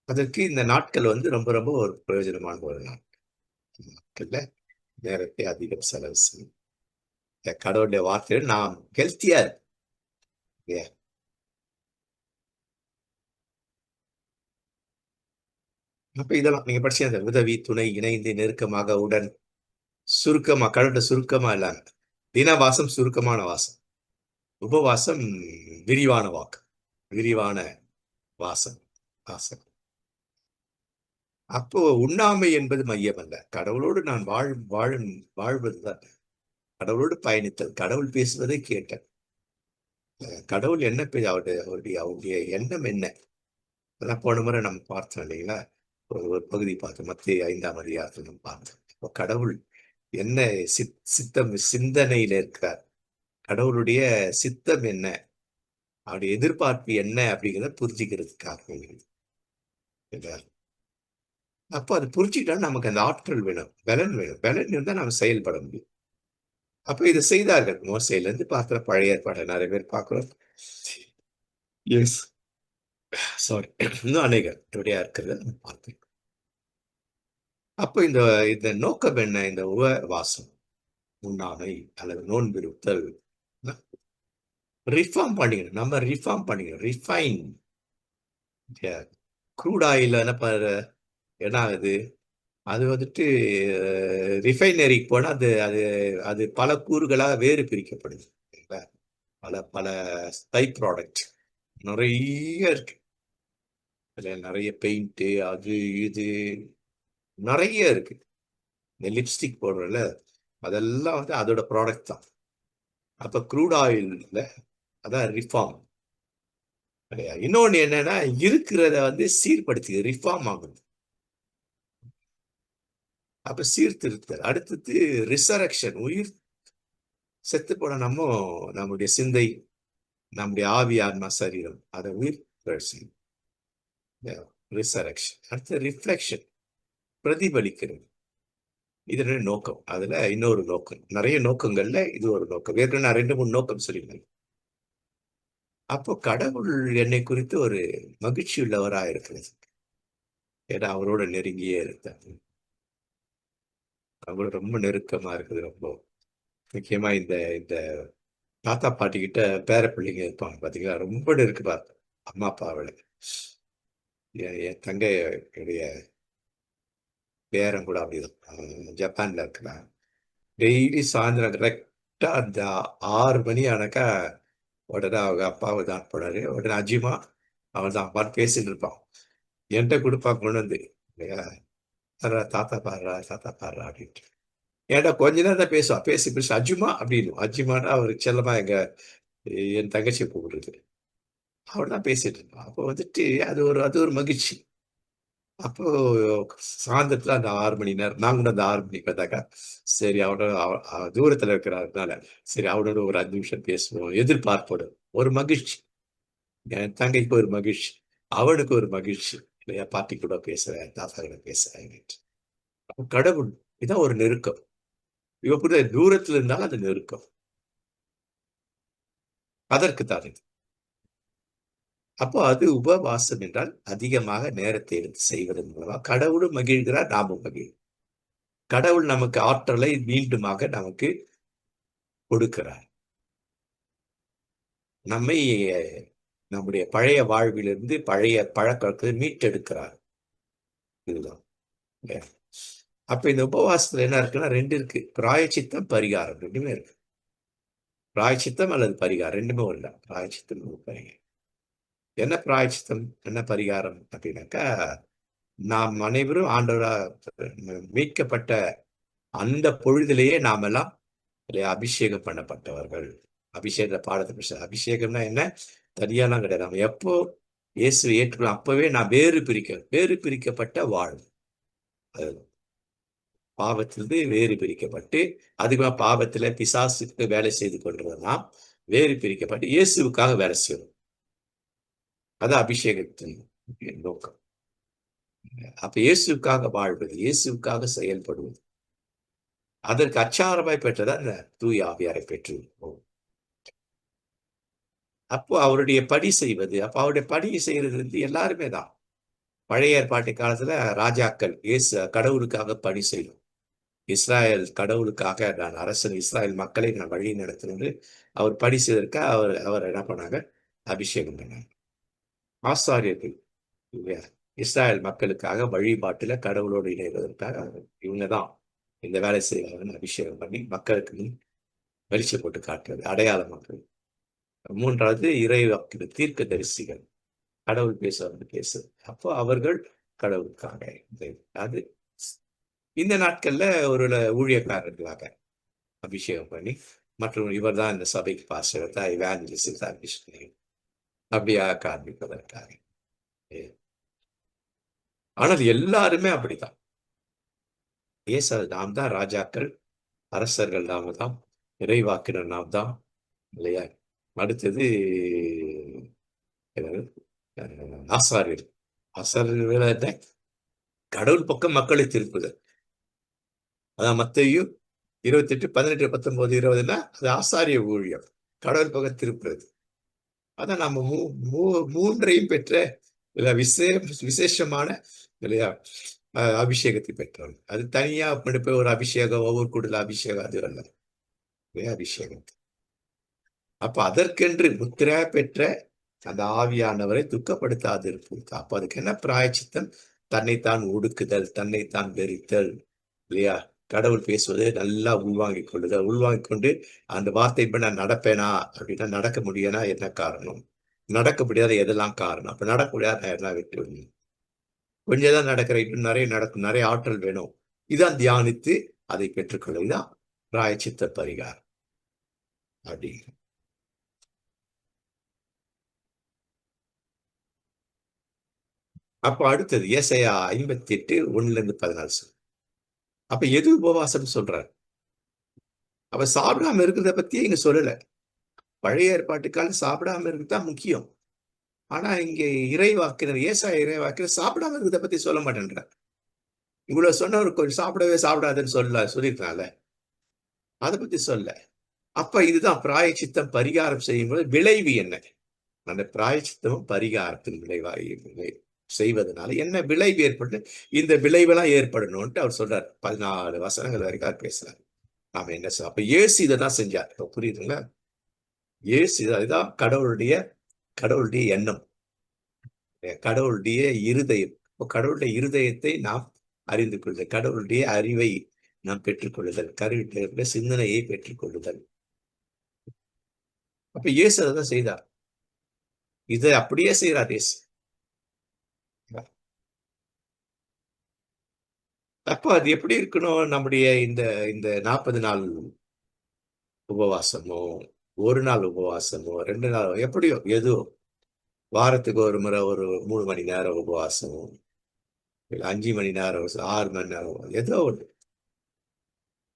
அதற்கு இந்த நாட்கள் வந்து ரொம்ப ரொம்ப ஒரு பிரயோஜனமான ஒரு நாட்கள்ல நேரத்தை அதிகம் செலவு செய்யும். இந்த கடவுளுடைய வார்த்தையில் நாம் ஹெல்த்தியா இருக்கு. அப்ப இதெல்லாம் நீங்க படிச்ச அந்த உதவி, துணை, இணைந்து, நெருக்கமாக, உடன், சுருக்கமா, கடவுள்ட்ட சுருக்கமா இல்லாம. தினவாசம் சுருக்கமான வாசம். உபவாசம் விரிவான வாக்கு. விரிவான வாசம். வாசம். அப்போ உண்ணாமை என்பது மையம் அல்ல. கடவுளோடு நான் வாழ்வதுதான். கடவுளோடு பயணித்தல். கடவுள் பேசுவதை கேட்டல். கடவுள் என்ன அவருடைய எண்ணம் என்ன? அதான் போன முறை நம்ம பார்த்தோம் இல்லைங்களா? ஒரு பகுதி பார்த்தோம். மத்திய 5ஆம் அதிகாரத்தில் நம்ம பார்த்தோம். இப்போ கடவுள் என்ன சித்தம் சிந்தனையில இருக்கிறார்? கடவுளுடைய சித்தம் என்ன? அவருடைய எதிர்பார்ப்பு என்ன அப்படிங்கிறத புரிஞ்சுக்கிறதுக்காக. அப்போ அது புரிஞ்சுக்கிட்டா நமக்கு அந்த ஆற்றல் வேணும், பலன் வேணும். பலன் இருந்தா நம்ம செயல்பட முடியும். அப்ப இதை செய்தார்கள். மோசையிலிருந்து பார்க்கிற பழைய ஏற்பாடு நிறைய பேர் பார்க்கிறோம். எஸ், சாரி, இன்னும் அநேகர் எப்படியா இருக்கிறத நம்ம பார்க்கிறோம். அப்போ இந்த இந்த நோக்கம் என்ன? இந்த உபவாசம், உண்ணாமை அல்லது நோன்பு இருத்தல், ரிஃபார்ம் பண்ணிக்கணும். நம்ம ரிஃபார்ம் பண்ணிக்கணும். ரிஃபைன். க்ரூட் ஆயில் என்ன ஆகுது? அது வந்துட்டு ரிஃபைனரிக்கு போனால் அது அது அது பல கூறுகளாக வேறு பிரிக்கப்படுது. பல பல பை ப்ராடக்ட் நிறைய இருக்கு. அதில் நிறைய பெயிண்ட்டு, அது இது நிறைய இருக்கு. இந்த லிப்ஸ்டிக் போடுறல அதெல்லாம் வந்து அதோட ப்ராடக்ட் தான். அப்போ க்ரூட் ஆயில்ல அதான் ரிஃபார்ம். இன்னொன்று என்னன்னா, இருக்கிறத வந்து சீர்படுத்தி ரிஃபார்ம் ஆகுது. அப்ப சீர்திருத்தல். அடுத்தது ரிசரக்ஷன். உயிர் செத்து போன நம்முடைய சிந்தை, நம்முடைய ஆவி, ஆன்மா, சரீரம் அதை உயிர் ரிசரக்ஷன். அடுத்து ரிஃப்ளெக்ஷன், பிரதிபலிக்கிறது. இது நோக்கம். அதுல இன்னொரு நோக்கம். நிறைய நோக்கங்கள்ல இது ஒரு நோக்கம். ஏற்கனவே நான் 2-3 நோக்கம் சொல்லியிருந்தேன். அப்போ கடவுள் என்னை குறித்து ஒரு மகிழ்ச்சி உள்ளவரா இருக்கிறது. ஏன்னா அவரோட நெருங்கியே இருந்தார். அவரோட ரொம்ப நெருக்கமா இருக்குது. ரொம்ப முக்கியமா இந்த இந்த தாத்தா பாட்டி கிட்ட பேர பிள்ளைங்க இருப்பாங்க பாத்தீங்களா, ரொம்ப நெருக்கமா இருக்கும் அம்மா அப்பாவோட. என் தங்கையுடைய பேரன் கூட அப்படிதான், ஜப்பான்ல இருக்கிறான். டெய்லி சாயந்தரம் கரெக்டா அந்த 6 மணி ஆனாக்கா உடனே அவங்க அப்பாவை தான் போனாரு. உடனே அஜிமா அவன் தான் அப்பான்னு பேசிட்டு இருப்பான். என்கிட்ட கொடுப்பான் கொண்டு வந்து, இல்லையா, தாத்தா பாடுறா, தாத்தா பாடுறா அப்படின்ட்டு. ஏன்டா கொஞ்ச நேரம் தான் பேசுவான். பேசி பேசி அஜுமா அப்படின்னு. அஜிமானா அவருக்கு செல்லமா என் தங்கச்சியை கூப்பிடுறது. அவள் தான் பேசிட்டு இருப்பான். அப்போ வந்துட்டு அது ஒரு மகிழ்ச்சி. அப்போ சாயந்தரத்துல அந்த 6 மணி நேரம் நாங்க கூட அந்த 6 மணிக்கு வந்தாக்கா, சரி அவனோட தூரத்துல இருக்கிறதுனால சரி அவனோட ஒரு 5 நிமிஷம் பேசுவோம். எதிர்பார்ப்போடு ஒரு மகிழ்ச்சி. என் தங்கைக்கு ஒரு மகிழ்ச்சி, அவனுக்கு ஒரு மகிழ்ச்சி. இல்லையா, பாட்டி கூட பேசுறேன், தாத்தா கூட பேசுறேன். அப்போ கடவுள் இதான் ஒரு நெருக்கம். இவ கூட தூரத்துல இருந்தாலும் அது நெருக்கம். அதற்கு தான் இது. அப்போ அது உபவாசம் என்றால் அதிகமாக நேரத்தை எடுத்து செய்வதன் மூலமாக கடவுளும் மகிழ்கிறார், நாமும் மகிழ். கடவுள் நமக்கு ஆற்றலை மீண்டுமாக நமக்கு கொடுக்கிறார். நம்மை நம்முடைய பழைய வாழ்விலிருந்து பழைய பழக்கத்தை மீட்டெடுக்கிறார். இதுதான். அப்ப இந்த உபவாசத்துல என்ன இருக்குன்னா 2 இருக்கு. பிராயச்சித்தம், பரிகாரம் 2மே இருக்கு. பிராயச்சித்தம் அல்லது பரிகாரம் 2மே இல்ல. பிராயச்சித்தம், பரிகாரம். என்ன பிராயச்சித்தம், என்ன பரிகாரம் அப்படின்னாக்கா, நாம் அனைவரும் ஆண்டவரா மீட்கப்பட்ட அந்த பொழுதிலேயே நாமெல்லாம் அபிஷேகம் பண்ணப்பட்டவர்கள். அபிஷேக பாடத்தை அபிஷேகம்னா என்ன? தனியாலாம் கிடையாது. நம்ம எப்போ இயேசு ஏற்றுக்கணும் அப்பவே நான் வேறு பிரிக்கப்பட்ட வாழ்வு. அது பாவத்திலிருந்து வேறு பிரிக்கப்பட்டு, அதுக்கு பாவத்துல பிசாசுக்கு வேலை செய்து கொண்டிருந்தோம்னா வேறு பிரிக்கப்பட்டு இயேசுவுக்காக வேலை செய்யணும். அது அபிஷேகத்தின் நோக்கம். அப்ப இயேசுக்காக வாழ்வது, இயேசுக்காக செயல்படுவது, அதற்கு அச்சாரமாய் பெற்றதான் தூய ஆவியாரை பெற்று. அப்போ அவருடைய பணி செய்வது, அப்ப அவருடைய பணி செய்யறது வந்து எல்லாருமே தான். பழைய ஏற்பாட்டு காலத்துல ராஜாக்கள் கடவுளுக்காக பணி செய்யும். இஸ்ராயல் கடவுளுக்காக நான் அரசன், இஸ்ராயல் மக்களை நான் வழி நடத்தினு அவர் பணி செய்வதற்காக அவர் என்ன பண்ணாங்க? அபிஷேகம் பண்ணாங்க. ஆசாரியர்கள் இல்லையா? இஸ்ராயல் மக்களுக்காக வழிபாட்டுல கடவுளோடு இணைவதற்காக இவங்கதான் இந்த வேலை செய்வாங்கன்னு அபிஷேகம் பண்ணி மக்களுக்கு முன் வெளிச்சம் போட்டு காட்டுறது, அடையாளமாக்குறது. மூன்றாவது இறைவாக்கு தீர்க்கதரிசிகள், கடவுள் பேசுவாங்க பேசு. அப்போ அவர்கள் கடவுளுக்காக அது இந்த நாட்கள்ல ஒரு ஊழியக்காரர்களாக அபிஷேகம் பண்ணி, மற்றும் இவர் தான் இந்த சபைக்கு பாஸ்டர் தான் இவாஞ்சலிஸ்ட் தான் மிஷனரி அப்படியாக ஆரம்பிப்பதற்காக. ஆனால் எல்லாருமே அப்படித்தான். நாம் தான் ராஜாக்கள், அரசர்கள் நாம தான், இறைவாக்கினர் நாம் தான் இல்லையா? அடுத்தது ஆசாரியர். ஆசாரியர்கள் கடவுள் பக்கம் மக்களை திருப்புதல். அதான் மத்தேயு 28, 18, 19, 20ன்னா அது ஆசாரிய ஊழியம், கடவுள் பக்கம் திருப்புறது. அதான் நம்ம மூன்றையும் பெற்ற விசேஷமான இல்லையா அபிஷேகத்தை பெற்றோம். அது தனியா போய் ஒரு அபிஷேகம், ஒவ்வொரு கூடுதல் அபிஷேகம் அது அல்ல, அபிஷேகம். அப்ப அதற்கென்று முத்திரை பெற்ற அந்த ஆவியானவரை துக்கப்படுத்தாது இருப்பது. அப்ப அதுக்கு என்ன பிராயச்சித்தம்? தன்னைத்தான் ஒடுக்குதல், தன்னைத்தான் வெறித்தல் இல்லையா? கடவுள் பேசுவதை நல்லா உள்வாங்கிக் கொள்ளுதல், உள்வாங்கிக் கொண்டு அந்த வார்த்தை நான் நடப்பேனா அப்படின்னா, நடக்க முடியும்னா என்ன காரணம்? நடக்க முடியாத எதெல்லாம் காரணம்? அப்ப நடக்க முடியாத எல்லாம் விட்டு கொஞ்சம் தான் நடக்கிற, இன்னும் நிறைய நடக்கும், நிறைய ஆற்றல் வேணும். இதான் தியானித்து அதை பெற்றுக்கொள்ள, இதான் பிராயச்சித்த பரிகாரம் அப்படி. அப்ப அடுத்தது ஏசாயா 58, 1-14. அப்ப எது உபவாசம் சொல்றாரு? அப்ப சாப்பிடாம இருக்கிறத பத்தியே இங்க சொல்லல. பழைய ஏற்பாட்டுக்கால சாப்பிடாம இருக்கிறது முக்கியம். ஆனா இங்க இறைவாக்கினர், ஏசாயா இறைவாக்கினர் சாப்பிடாம இருக்கிறத பத்தி சொல்ல மாட்டேன்றார். இவ்வளவு சொன்னவர் கொஞ்சம் சாப்பிடாதுன்னு சொல்லியிருக்கலாம்ல, அதை பத்தி சொல்ல. அப்ப இதுதான் பிராயச்சித்தம் பரிகாரம் செய்யும்போது விளைவு என்ன? அந்த பிராயச்சித்தமும் பரிகாரத்தின் விளைவாக செய்வதனால என்ன விளைவு ஏற்பட்டு, இந்த விளைவெல்லாம் ஏற்படணும்ட்டு அவர் சொல்றார். 14 வசனங்கள் வரைக்கும் பேசுறாரு. நாம என்ன அப்ப இயேசு இதைதான் செஞ்சார். புரியுதுங்களா? இயேசு இதுதான் கடவுளுடைய எண்ணம், கடவுளுடைய இருதயம். கடவுளுடைய இருதயத்தை நாம் அறிந்து கொள்ளுதல், கடவுளுடைய அறிவை நாம் பெற்றுக்கொள்ளுதல், கடவுளுடைய சிந்தனையை பெற்றுக்கொள்ளுதல். அப்ப இயேசு அதான் செய்தார். இதை அப்படியே செய்யறார் இயேசு. அப்ப அது எப்படி இருக்கணும்? நம்முடைய இந்த இந்த 40 நாள் உபவாசமோ, ஒரு நாள் உபவாசமோ, 2 நாள் எப்படியோ எதோ, வாரத்துக்கு ஒரு முறை ஒரு 3 மணி நேரம் உபவாசமோ, 5 மணி நேரம், 6 மணி நேரம், ஏதோ ஒன்று.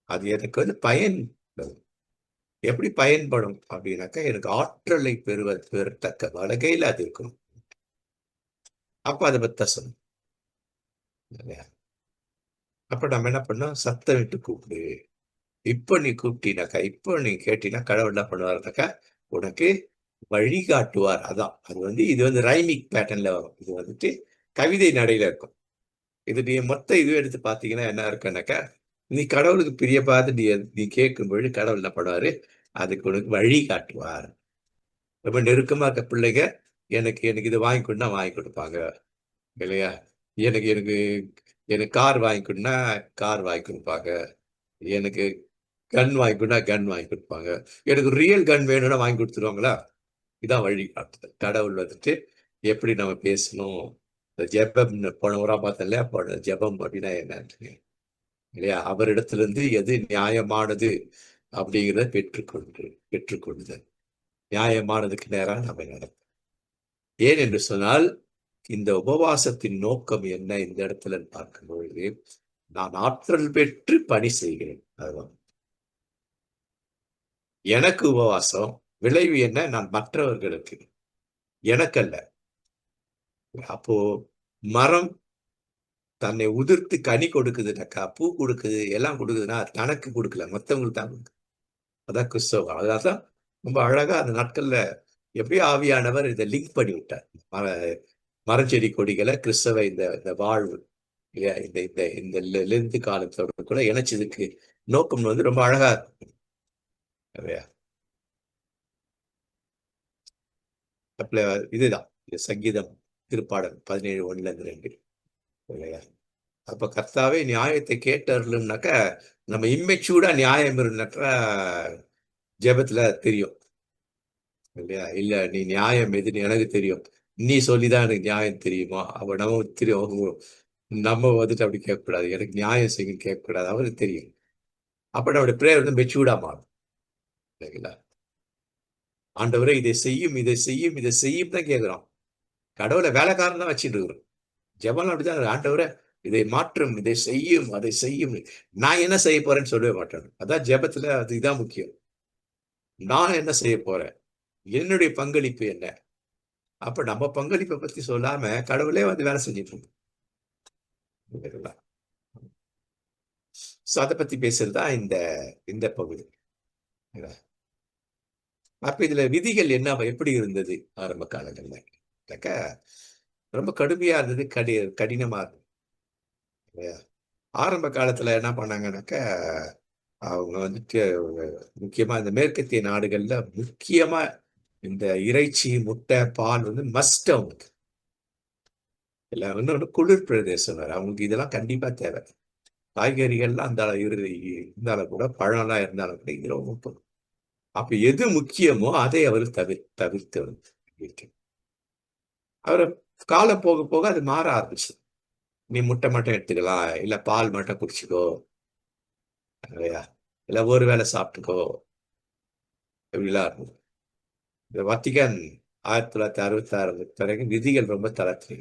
அது எனக்கு வந்து எப்படி பயன்படும் அப்படின்னாக்கா, எனக்கு ஆற்றலை பெறத்தக்க வகையில் அது இருக்கணும். அப்ப அதை பத்தி சொல்லணும். அப்ப நம்ம என்ன பண்ணோம்? சத்தம் விட்டு கூப்பிடு. இப்ப நீ கூப்பிட்டீனாக்கா, இப்போ நீ கேட்டீங்கன்னா கடவுள் என்ன பண்ணுவாருனாக்கா, உனக்கு வழிகாட்டுவார். அதான் அது வந்து இது வந்து ரைமிங் பேட்டர்ன்ல வரும். இது வந்துட்டு கவிதை நடையில இருக்கும். இது நீ மொத்த இது எடுத்து பார்த்தீங்கன்னா என்ன இருக்குன்னாக்கா, நீ கடவுளுக்கு பிரியப்பாது நீ கேட்கும் பொழுது கடவுள் என்ன பண்ணுவாரு? அதுக்கு உனக்கு வழி காட்டுவார். ரொம்ப நெருக்கமா இருக்க பிள்ளைங்க எனக்கு எனக்கு இதை வாங்கி கொடுனா வாங்கி கொடுப்பாங்க இல்லையா? எனக்கு எனக்கு எனக்கு கார் வாங்கி கொடுனா கார் வாங்கி கொடுப்பாங்க. எனக்கு கன் வாங்கி கொடுனா கன் வாங்கி கொடுப்பாங்க. எனக்கு ரியல் கன் வேணும்னா வாங்கி கொடுத்துருவாங்களா? இதான் வழி காட்டுதல். கடவுள் வந்துட்டு எப்படி நம்ம பேசணும், இந்த ஜெபம் போன முறை பார்த்தோம் இல்லையா? ஜெபம் அப்படின்னா என்ன இல்லையா? அவரிடத்திலிருந்து எது நியாயமானது அப்படிங்கிறத பெற்றுக்கொள்ளுதல். நியாயமானதுக்கு நேராக நம்ம நடக்கும். ஏன் என்று சொன்னால், இந்த உபவாசத்தின் நோக்கம் என்ன இந்த இடத்துல பார்க்கும் பொழுது, நான் ஆற்றல் பெற்று பணி செய்கிறேன். அதுதான் எனக்கு உபவாசம். விளைவு என்ன? நான் மற்றவர்களுக்கு, எனக்கல்ல. அப்போ மரம் தன்னை உதிர்த்து கனி கொடுக்குதுனாக்கா, பூ கொடுக்குது, எல்லாம் கொடுக்குதுன்னா தனக்கு கொடுக்கல, மத்தவங்களுக்கு தான் கொடுக்குது. அதான் கிறிஸ்தவம். அதனாலதான் ரொம்ப அழகா அந்த நாட்கள்ல எப்படியோ ஆவியானவர் இதை லிங்க் பண்ணி விட்டார். மரஞ்செடி கொடிகளை கிறிஸ்தவ இந்த இந்த வாழ்வு இல்லையா, இந்த இந்த இந்த லெந்து காலத்தோட கூட இணைச்சதுக்கு நோக்கம் வந்து ரொம்ப அழகா இருக்கும் இல்லையா. அப்ப இதுதான் சங்கீதம் திருப்பாடல் 17:1-2 இல்லையா. அப்ப கர்த்தாவே நியாயத்தை கேட்டருளும்னாக்கா, நம்ம இம்மெச்சூர்டா நியாயம் இருந்தாக்கா ஜெபத்துல தெரியும் இல்லையா. இல்ல நீ நியாயம் எதுன்னு எனக்கு தெரியும், நீ சொல்லிதான் எனக்கு நியாயம் தெரியுமா, அவ நம்ம தெரியும். நம்ம வந்துட்டு அப்படி கேட்கக்கூடாது, எனக்கு நியாயம் செய்யும் கேட்கக்கூடாது, அவருக்கு தெரியும். அப்ப நம்மளுடைய பிரேயர் வந்து மெச்சூர்டா மாறும் இல்லைங்களா. ஆண்டவரே இதை செய்யும், இதை செய்யும், இதை செய்யும் தான் கேட்கிறோம். கடவுளை வேலைக்காரன் தான் வச்சுட்டு இருக்கிறோம். ஜெபம் அப்படிதான். ஆண்டவரே இதை மாற்றும், இதை செய்யும், அதை செய்யும். நான் என்ன செய்ய போறேன்னு சொல்லவே மாட்டேன். அதான் ஜெபத்துல அது இதான் முக்கியம். நான் என்ன செய்ய போறேன், என்னுடைய பங்களிப்பு என்ன. அப்ப நம்ம பங்களிப்பை பத்தி சொல்லாம கடவுளே வந்து வேலை செஞ்சுட்டு இருக்கோம். அதை பத்தி பேசுறதுதான் இந்த இந்த பகுதி. அப்ப இதுல விதிகள் என்ன எப்படி இருந்தது ஆரம்ப காலங்கள்ல, ரொம்ப கடுமையா இருந்தது, கடினமா இருந்தது. ஆரம்ப காலத்துல என்ன பண்ணாங்கன்னாக்க, அவங்க வந்துட்டு முக்கியமா இந்த மேற்கத்திய நாடுகள்ல முக்கியமா இந்த இறைச்சி, முட்டை, பால் வந்து மஸ்ட் அவங்களுக்கு. இல்ல இன்னொன்று குளிர் பிரதேசம் வேற, அவங்களுக்கு இதெல்லாம் கண்டிப்பா தேவை. காய்கறிகள்லாம் அந்த இருந்தாலும் கூட, பழம்லாம் இருந்தாலும் கூட இது ரொம்ப முக்கியம். அப்ப எது முக்கியமோ அதை அவர் தவிர்த்து அவர் காலம் போக போக அது மாற ஆரம்பிச்சு. நீ முட்டை மட்டும் எடுத்துக்கலாம், இல்ல பால் மட்டும் குடிச்சுக்கோ இல்லையா, இல்ல ஒரு வேளை சாப்பிட்டுக்கோ இப்படிலாம் இருக்கும். இந்த வத்திகன் 1966 பிறகு விதிகள் ரொம்ப தளர்த்தி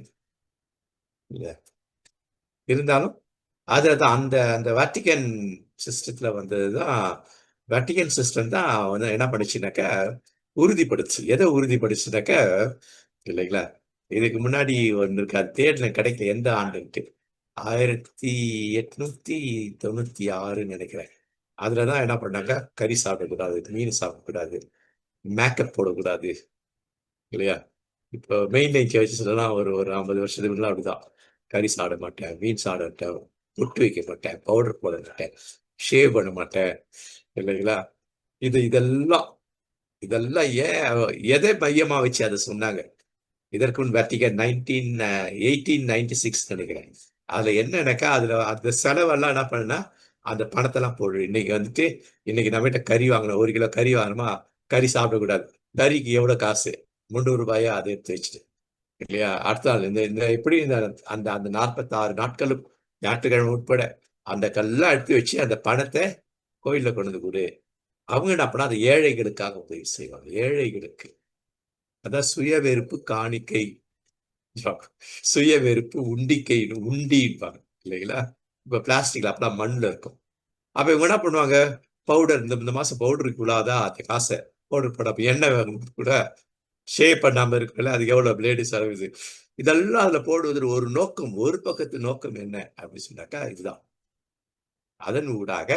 இல்லையா. இருந்தாலும் அதுதான் அந்த அந்த வத்திகன் சிஸ்டத்துல வந்ததுதான். வட்டிகன் சிஸ்டம் தான் வந்து என்ன பண்ணுச்சுனாக்கா உறுதிப்படுச்சு. எதை உறுதிப்படுச்சுனாக்கா இல்லைங்களா, இதுக்கு முன்னாடி ஒன்று இருக்கு, அது தேடல கிடைக்கல எந்த ஆண்டுன்ட்டு. 1896 நினைக்கிறேன். அதுலதான் என்ன பண்ணாங்க, கறி சாப்பிடக்கூடாது, மீன் சாப்பிடக்கூடாது, மேக்கப் போடக்கூடாது இல்லையா. இப்போ மெயின் லைன் சர்ச்சஸ்லாம் ஒரு ஒரு 50 வருஷத்துக்கு முன்னாடி அப்படிதான். கறி சாப்பிட மாட்டேன், மீன் சாப்பிட மாட்டேன், பொட்டு வைக்க மாட்டேன், பவுடர் போட மாட்டேன், ஷேவ் பண்ண மாட்டேன் இல்லைங்களா. இதெல்லாம் இதெல்லாம் எதை மையமா வச்சு அதை சொன்னாங்க. இதற்கு முன் வட்டிகன் 1896 நினைக்கிறேன். அதுல என்னன்னாக்கா, அதுல அந்த செலவெல்லாம் என்ன பண்ணுனா, அந்த பணத்தெல்லாம் போடு. இன்னைக்கு வந்துட்டு இன்னைக்கு நம்மகிட்ட கறி வாங்கணும், 1 கிலோ கறி வாங்கணுமா, கறி சாப்பிடக்கூடாது, கறிக்கு எவ்வளவு காசு, 300 ரூபாயா, அதை எடுத்து வச்சுட்டு இல்லையா. அடுத்த நாள் இந்த இந்த எப்படி இந்த அந்த அந்த 46 நாட்களும் ஞாயிற்றுக்கிழமை உட்பட அந்த கல்லாம் எடுத்து வச்சு அந்த பணத்தை கோயில்ல கொண்டு வந்து கொடு. அவங்க என்ன பண்ணா, அந்த ஏழைகளுக்காக உதவி செய்வாங்க. ஏழைகளுக்கு அதான் சுய வெறுப்பு காணிக்கை, சுய வெறுப்பு உண்டிக்கை, உண்டிப்பாங்க இல்லைங்களா. இப்ப பிளாஸ்டிக்ல அப்பெல்லாம் மண்ணுல இருக்கும். அப்ப இவங்க என்ன பண்ணுவாங்க, பவுடர் இந்த மாசம் பவுடருக்கு இவ்வளவுதா அந்த காசை பவுடர் போடாம எண்ணெய் கூட ஷேவ் பண்ணாம இருக்குல்ல, அதுக்கு எவ்வளவு பிளேடு செலவுது. இதெல்லாம் அதுல போடுவதற்கு ஒரு நோக்கம், ஒரு பக்கத்து நோக்கம் என்ன அப்படின்னு சொன்னாக்கா இதுதான். அதன் ஊடாக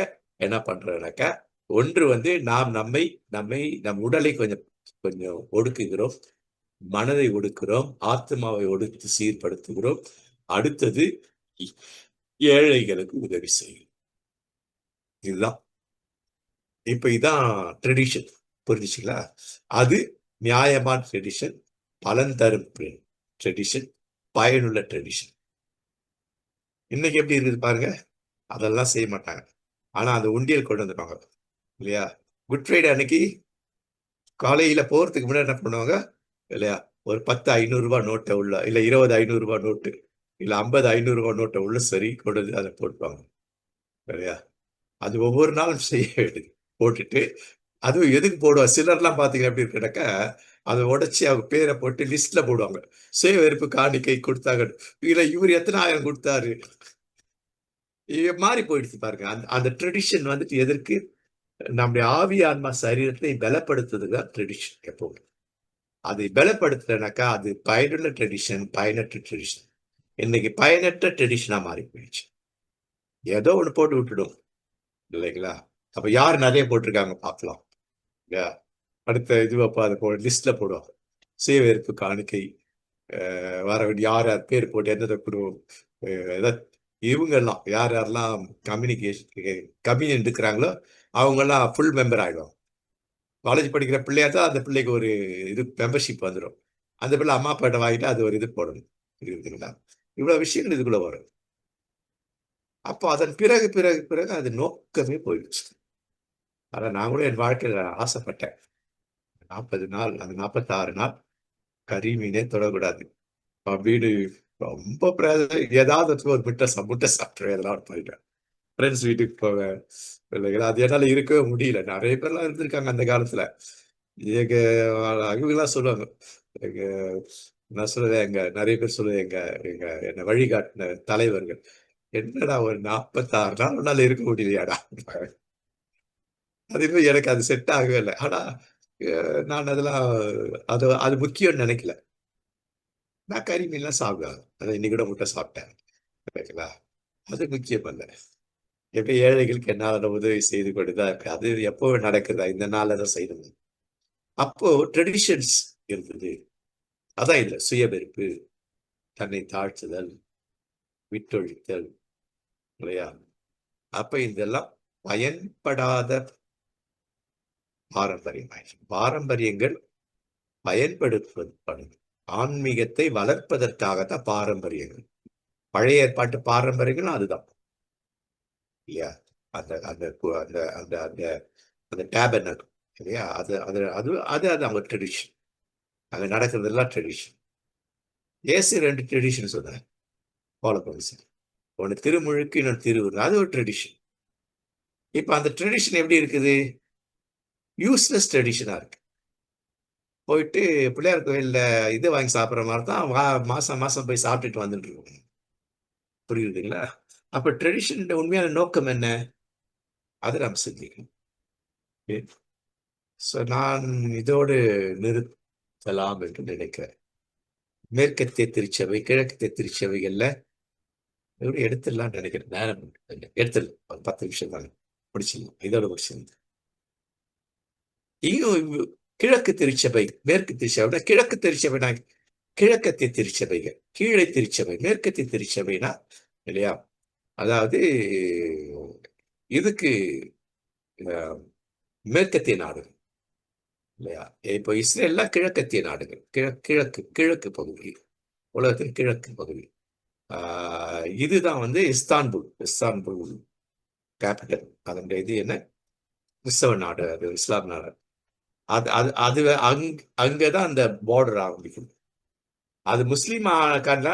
என்ன பண்றோம்னாக்கா, ஒன்று வந்து நாம் நம்மை நம்மை நம் உடலை கொஞ்சம் கொஞ்சம் ஒடுக்குகிறோம், மனதை ஒடுக்குறோம், ஆத்மாவை ஒடுத்து சீர்படுத்துகிறோம். அடுத்தது ஏழைகளுக்கு உதவி செய்யும். இதுதான் இப்ப இதான் ட்ரெடிஷன். புரிஞ்சுச்சுங்களா. அது நியாயமான ட்ரெடிஷன், பலன் தரும் ட்ரெடிஷன், பயனுள்ள ட்ரெடிஷன். இன்னைக்கு எப்படி இருக்குது பாருங்க, அதெல்லாம் செய்ய மாட்டாங்க. ஆனா அந்த உண்டியல் கொண்டு வந்துருவாங்க இல்லையா. குட் ஃப்ரைடே அன்னைக்கு காலையில போறதுக்கு முன்னாடி என்ன பண்ணுவாங்க இல்லையா, ஒரு 10 500 நோட்டை உள்ள, இல்ல 20 500 நோட்டு, இல்ல 50 500 நோட்டை உள்ள சரி கொண்டு வந்து அதை போட்டுப்பாங்க இல்லையா. அது ஒவ்வொரு நாளும் செய்ய வேண்டியது போட்டுட்டு, அதுவும் எதுக்கு போடுவா, சிலர்லாம் பாத்தீங்கன்னா எப்படி இருக்குனாக்கா, அதை உடைச்சு அவங்க பேரை போட்டு லிஸ்ட்ல போடுவாங்க. சுய வெறுப்பு காணிக்கை கொடுத்தாங்க, இல்ல இவர் எத்தனை ஆயிரம் கொடுத்தாரு, மாறி போயிடுச்சு பாருங்க. அந்த அந்த ட்ரெடிஷன் வந்துட்டு எதற்கு, நம்முடைய ஆவி ஆன்மா சரீரத்தை பலப்படுத்துறதுதான் ட்ரெடிஷன் எப்பவுமே. அதை பலப்படுத்தலைனாக்கா அது பயனுள்ள ட்ரெடிஷன், பயனற்ற ட்ரெடிஷன். இன்னைக்கு பயனற்ற ட்ரெடிஷனா மாறி போயிடுச்சு. ஏதோ ஒண்ணு போட்டு விட்டுடும் இல்லைங்களா? அப்ப யார் நிறைய போட்டிருக்காங்க பார்க்கலாம். இல்லையா? அடுத்த இது வைப்பா அதை லிஸ்ட்ல போடுவாங்க. சேவேர்ப்பு காணிக்கை வர வேண்டிய யார் யார் பேர் போட்டு எந்தெந்த குடும்பம் ஏதாவது இவங்க எல்லாம் யார் யாரெல்லாம் கம்யூனியன் இருக்கிறாங்களோ அவங்க எல்லாம் ஃபுல் மெம்பர் ஆயிடுவாங்க. காலேஜ் படிக்கிற பிள்ளையா தான் அந்த பிள்ளைக்கு ஒரு இது மெம்பர்ஷிப் வந்துடும். அந்த பிள்ளை அம்மா அப்பாட்ட வாங்கிட்டு அது ஒரு இது போடணும். இருக்குதுங்களா? இவ்வளவு விஷயங்கள் இதுக்குள்ள வரும். அப்போ அதன் பிறகு பிறகு பிறகு அது நோக்கமே போயிடுச்சு. ஆனா நான் கூட என் வாழ்க்கையில ஆசைப்பட்டேன். 40 நாள் அந்த 46 நாள் கறி மீனே தொடக்கூடாது அப்படின்னு ரொம்ப ஏதாவது ஒரு முட்டை சாப்பிட்டுருவேன். எல்லாம் போயிட்டேன். ஃப்ரெண்ட்ஸ் வீட்டுக்கு போவேன் இல்லைங்களா? அது என்னால இருக்கவே முடியல. நிறைய பேர்லாம் இருந்திருக்காங்க அந்த காலத்துல. எங்க இவங்கெல்லாம் சொல்லுவாங்க. எங்க நான் சொல்லுவேன், எங்க நிறைய பேர் சொல்லுவேன், எங்க எங்க என்னை வழிகாட்டின தலைவர்கள், என்னடா ஒரு 46 நாள் உன்னால இருக்க முடியலையாடா? அது இன்னும் எனக்கு அது செட் ஆகவே இல்லை. ஆனா நான் அதெல்லாம் அது அது முக்கியம்னு நினைக்கல. நான் கறி மீன்லாம் சாப்பிடுவேன். அதை இன்னைக்கு கூட முட்டை சாப்பிட்டேன். ஓகேங்களா? அது முக்கியம் அல்ல. எப்ப ஏழைகளுக்கு என்னால உதவி செய்து கொண்டுதான் இருக்கு. அது எப்போ நடக்குதா? இந்த நாள்ல தான் செய்யணும். அப்போ ட்ரெடிஷன்ஸ் இருந்தது. அதான் இல்ல சுயவெறுப்பு, தன்னை தாழ்த்துதல், விட்டொழித்தல் இல்லையா? அப்ப இதெல்லாம் பயன்படாத பாரம்பரியமாயிடுச்சு. பாரம்பரியங்கள் பயன்படுத்துவது ஆன்மீகத்தை வளர்ப்பதற்காகத்தான் பாரம்பரியங்கள். பழைய ஏற்பாட்டு பாரம்பரியங்களும் அதுதான் இல்லையா? அந்த அந்த அந்த அந்த அந்த அந்த டேபர்னல் இல்லையா? அது அது அது அது அது அவங்க ட்ரெடிஷன். அங்க நடக்கிறதெல்லாம் ட்ரெடிஷன். ஏசு 2 ட்ரெடிஷன் சொன்னார். ஃபாலோ பண்ணி சார். ஒண்ணு திருமுழுக்கு, இன்னொன்று திருவிழா. அது ஒரு ட்ரெடிஷன். இப்ப அந்த ட்ரெடிஷன் எப்படி இருக்குது? யூஸ்லெஸ் ட்ரெடிஷனா இருக்கு. போயிட்டு பிள்ளையார் கோயில்ல இது வாங்கி சாப்பிடுற மாதிரி தான் மாசம் மாசம் போய் சாப்பிட்டுட்டு வந்துட்டு இருக்கோம். புரியுதுங்களா? அப்ப ட்ரெடிஷன் உண்மையான நோக்கம் என்ன? அதை நாம் சிந்திக்கணும். நான் இதோடு நிறுத்தலாம் என்று நினைக்கிறேன். மேற்கத்திய திருச்சபை, கிழக்கத்திய திருச்சபைகள்ல எப்படி எடுத்துடலாம்னு நினைக்கிறேன். நேரம் எடுத்துடலாம். ஒரு 10 நிமிஷம் தானே முடிச்சிடலாம். இதோட முடிச்சிடலாம். இங்கும் கிழக்கு திருச்சபை, மேற்கு திருச்சபை. கிழக்கு திருச்சபைனா கிழக்கத்திய திருச்சபைகள், கீழே திருச்சபை, மேற்கத்திய திருச்சபைனா இல்லையா? அதாவது இதுக்கு மேற்கத்திய நாடுகள் இல்லையா? இப்போ இஸ்ரேல்லாம் கிழக்கத்திய நாடுகள், கிழக்கு கிழக்கு பகுதி, உலகத்தின் கிழக்கு பகுதி. இதுதான் வந்து இஸ்தான்புல். Istanbul capital. அதனுடைய இது என்ன? கிறிஸ்தவ நாடு, அது இஸ்லாம் நாடு. அது அது அது அங்கதான் அந்த பார்டர் ஆரம்பிக்கும். அது முஸ்லீம்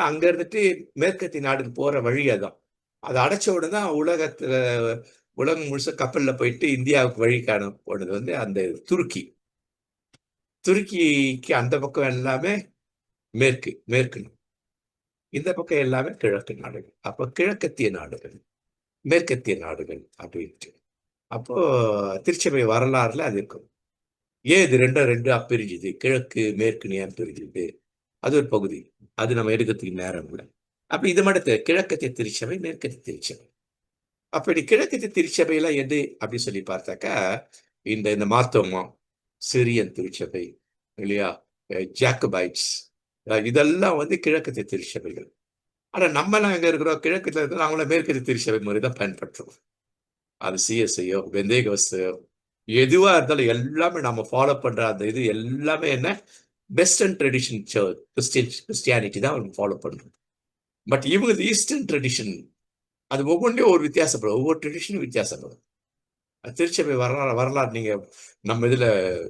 அங்க இருந்துட்டு மேற்கத்திய நாடுக்கு போற வழி அதான். அது அடைச்ச உடனே தான் உலகம் முழுச கப்பல்ல போயிட்டு இந்தியாவுக்கு வழி காண போனது வந்து அந்த துருக்கி. துருக்கிக்கு அந்த பக்கம் எல்லாமே மேற்கு மேற்கு, இந்த பக்கம் எல்லாமே கிழக்கு நாடுகள். அப்ப கிழக்கத்திய நாடுகள், மேற்கத்திய நாடுகள் அப்படின்ட்டு. அப்போ திருச்சபை வரலாறுல அது இருக்கும். ஏன் இது ரெண்டும் ரெண்டா பிரிஞ்சுது? கிழக்கு மேற்குன்னு ஏன் பிரிஞ்சுது? அது ஒரு பகுதி. அது நம்ம எடுக்கிறதுக்கு நேரம் இல்லை. அப்ப இது மட்டும் கிழக்கத்திய திருச்சபை, மேற்கத்திய திருச்சபை. அப்படி கிழக்கத்திய திருச்சபையெல்லாம் எது அப்படின்னு சொல்லி பார்த்தாக்கா, இந்த இந்த மார்த்தோமா, சிரியன் திருச்சபை இல்லையா? ஜாக்கபைட்ஸ், இதெல்லாம் வந்து கிழக்கத்திய திருச்சபைகள். ஆனா நம்மலாம் எங்க இருக்கிறோம்? கிழக்கத்துல இருக்கிறோம். அவங்கள மேற்கத்திய திருச்சபை முறை தான் பயன்படுத்துறோம். அது சிஎஸ்ஐயோ வெந்தேகோஸோ எதுவா இருந்தாலும் எல்லாமே நம்ம ஃபாலோ பண்ற அந்த இது எல்லாமே என்ன? வெஸ்டர்ன் ட்ரெடிஷன் கிறிஸ்டியானிட்டி தான் அவங்க ஃபாலோ பண்றோம். பட் இவங்க ஈஸ்டர்ன் ட்ரெடிஷன், அது ஒவ்வொன்றையும் ஒரு வித்தியாசப்படும். ஒவ்வொரு ட்ரெடிஷனும் வித்தியாசப்படும். திருச்சபை வரலாறு வரலாறு நீங்க நம்ம இதுல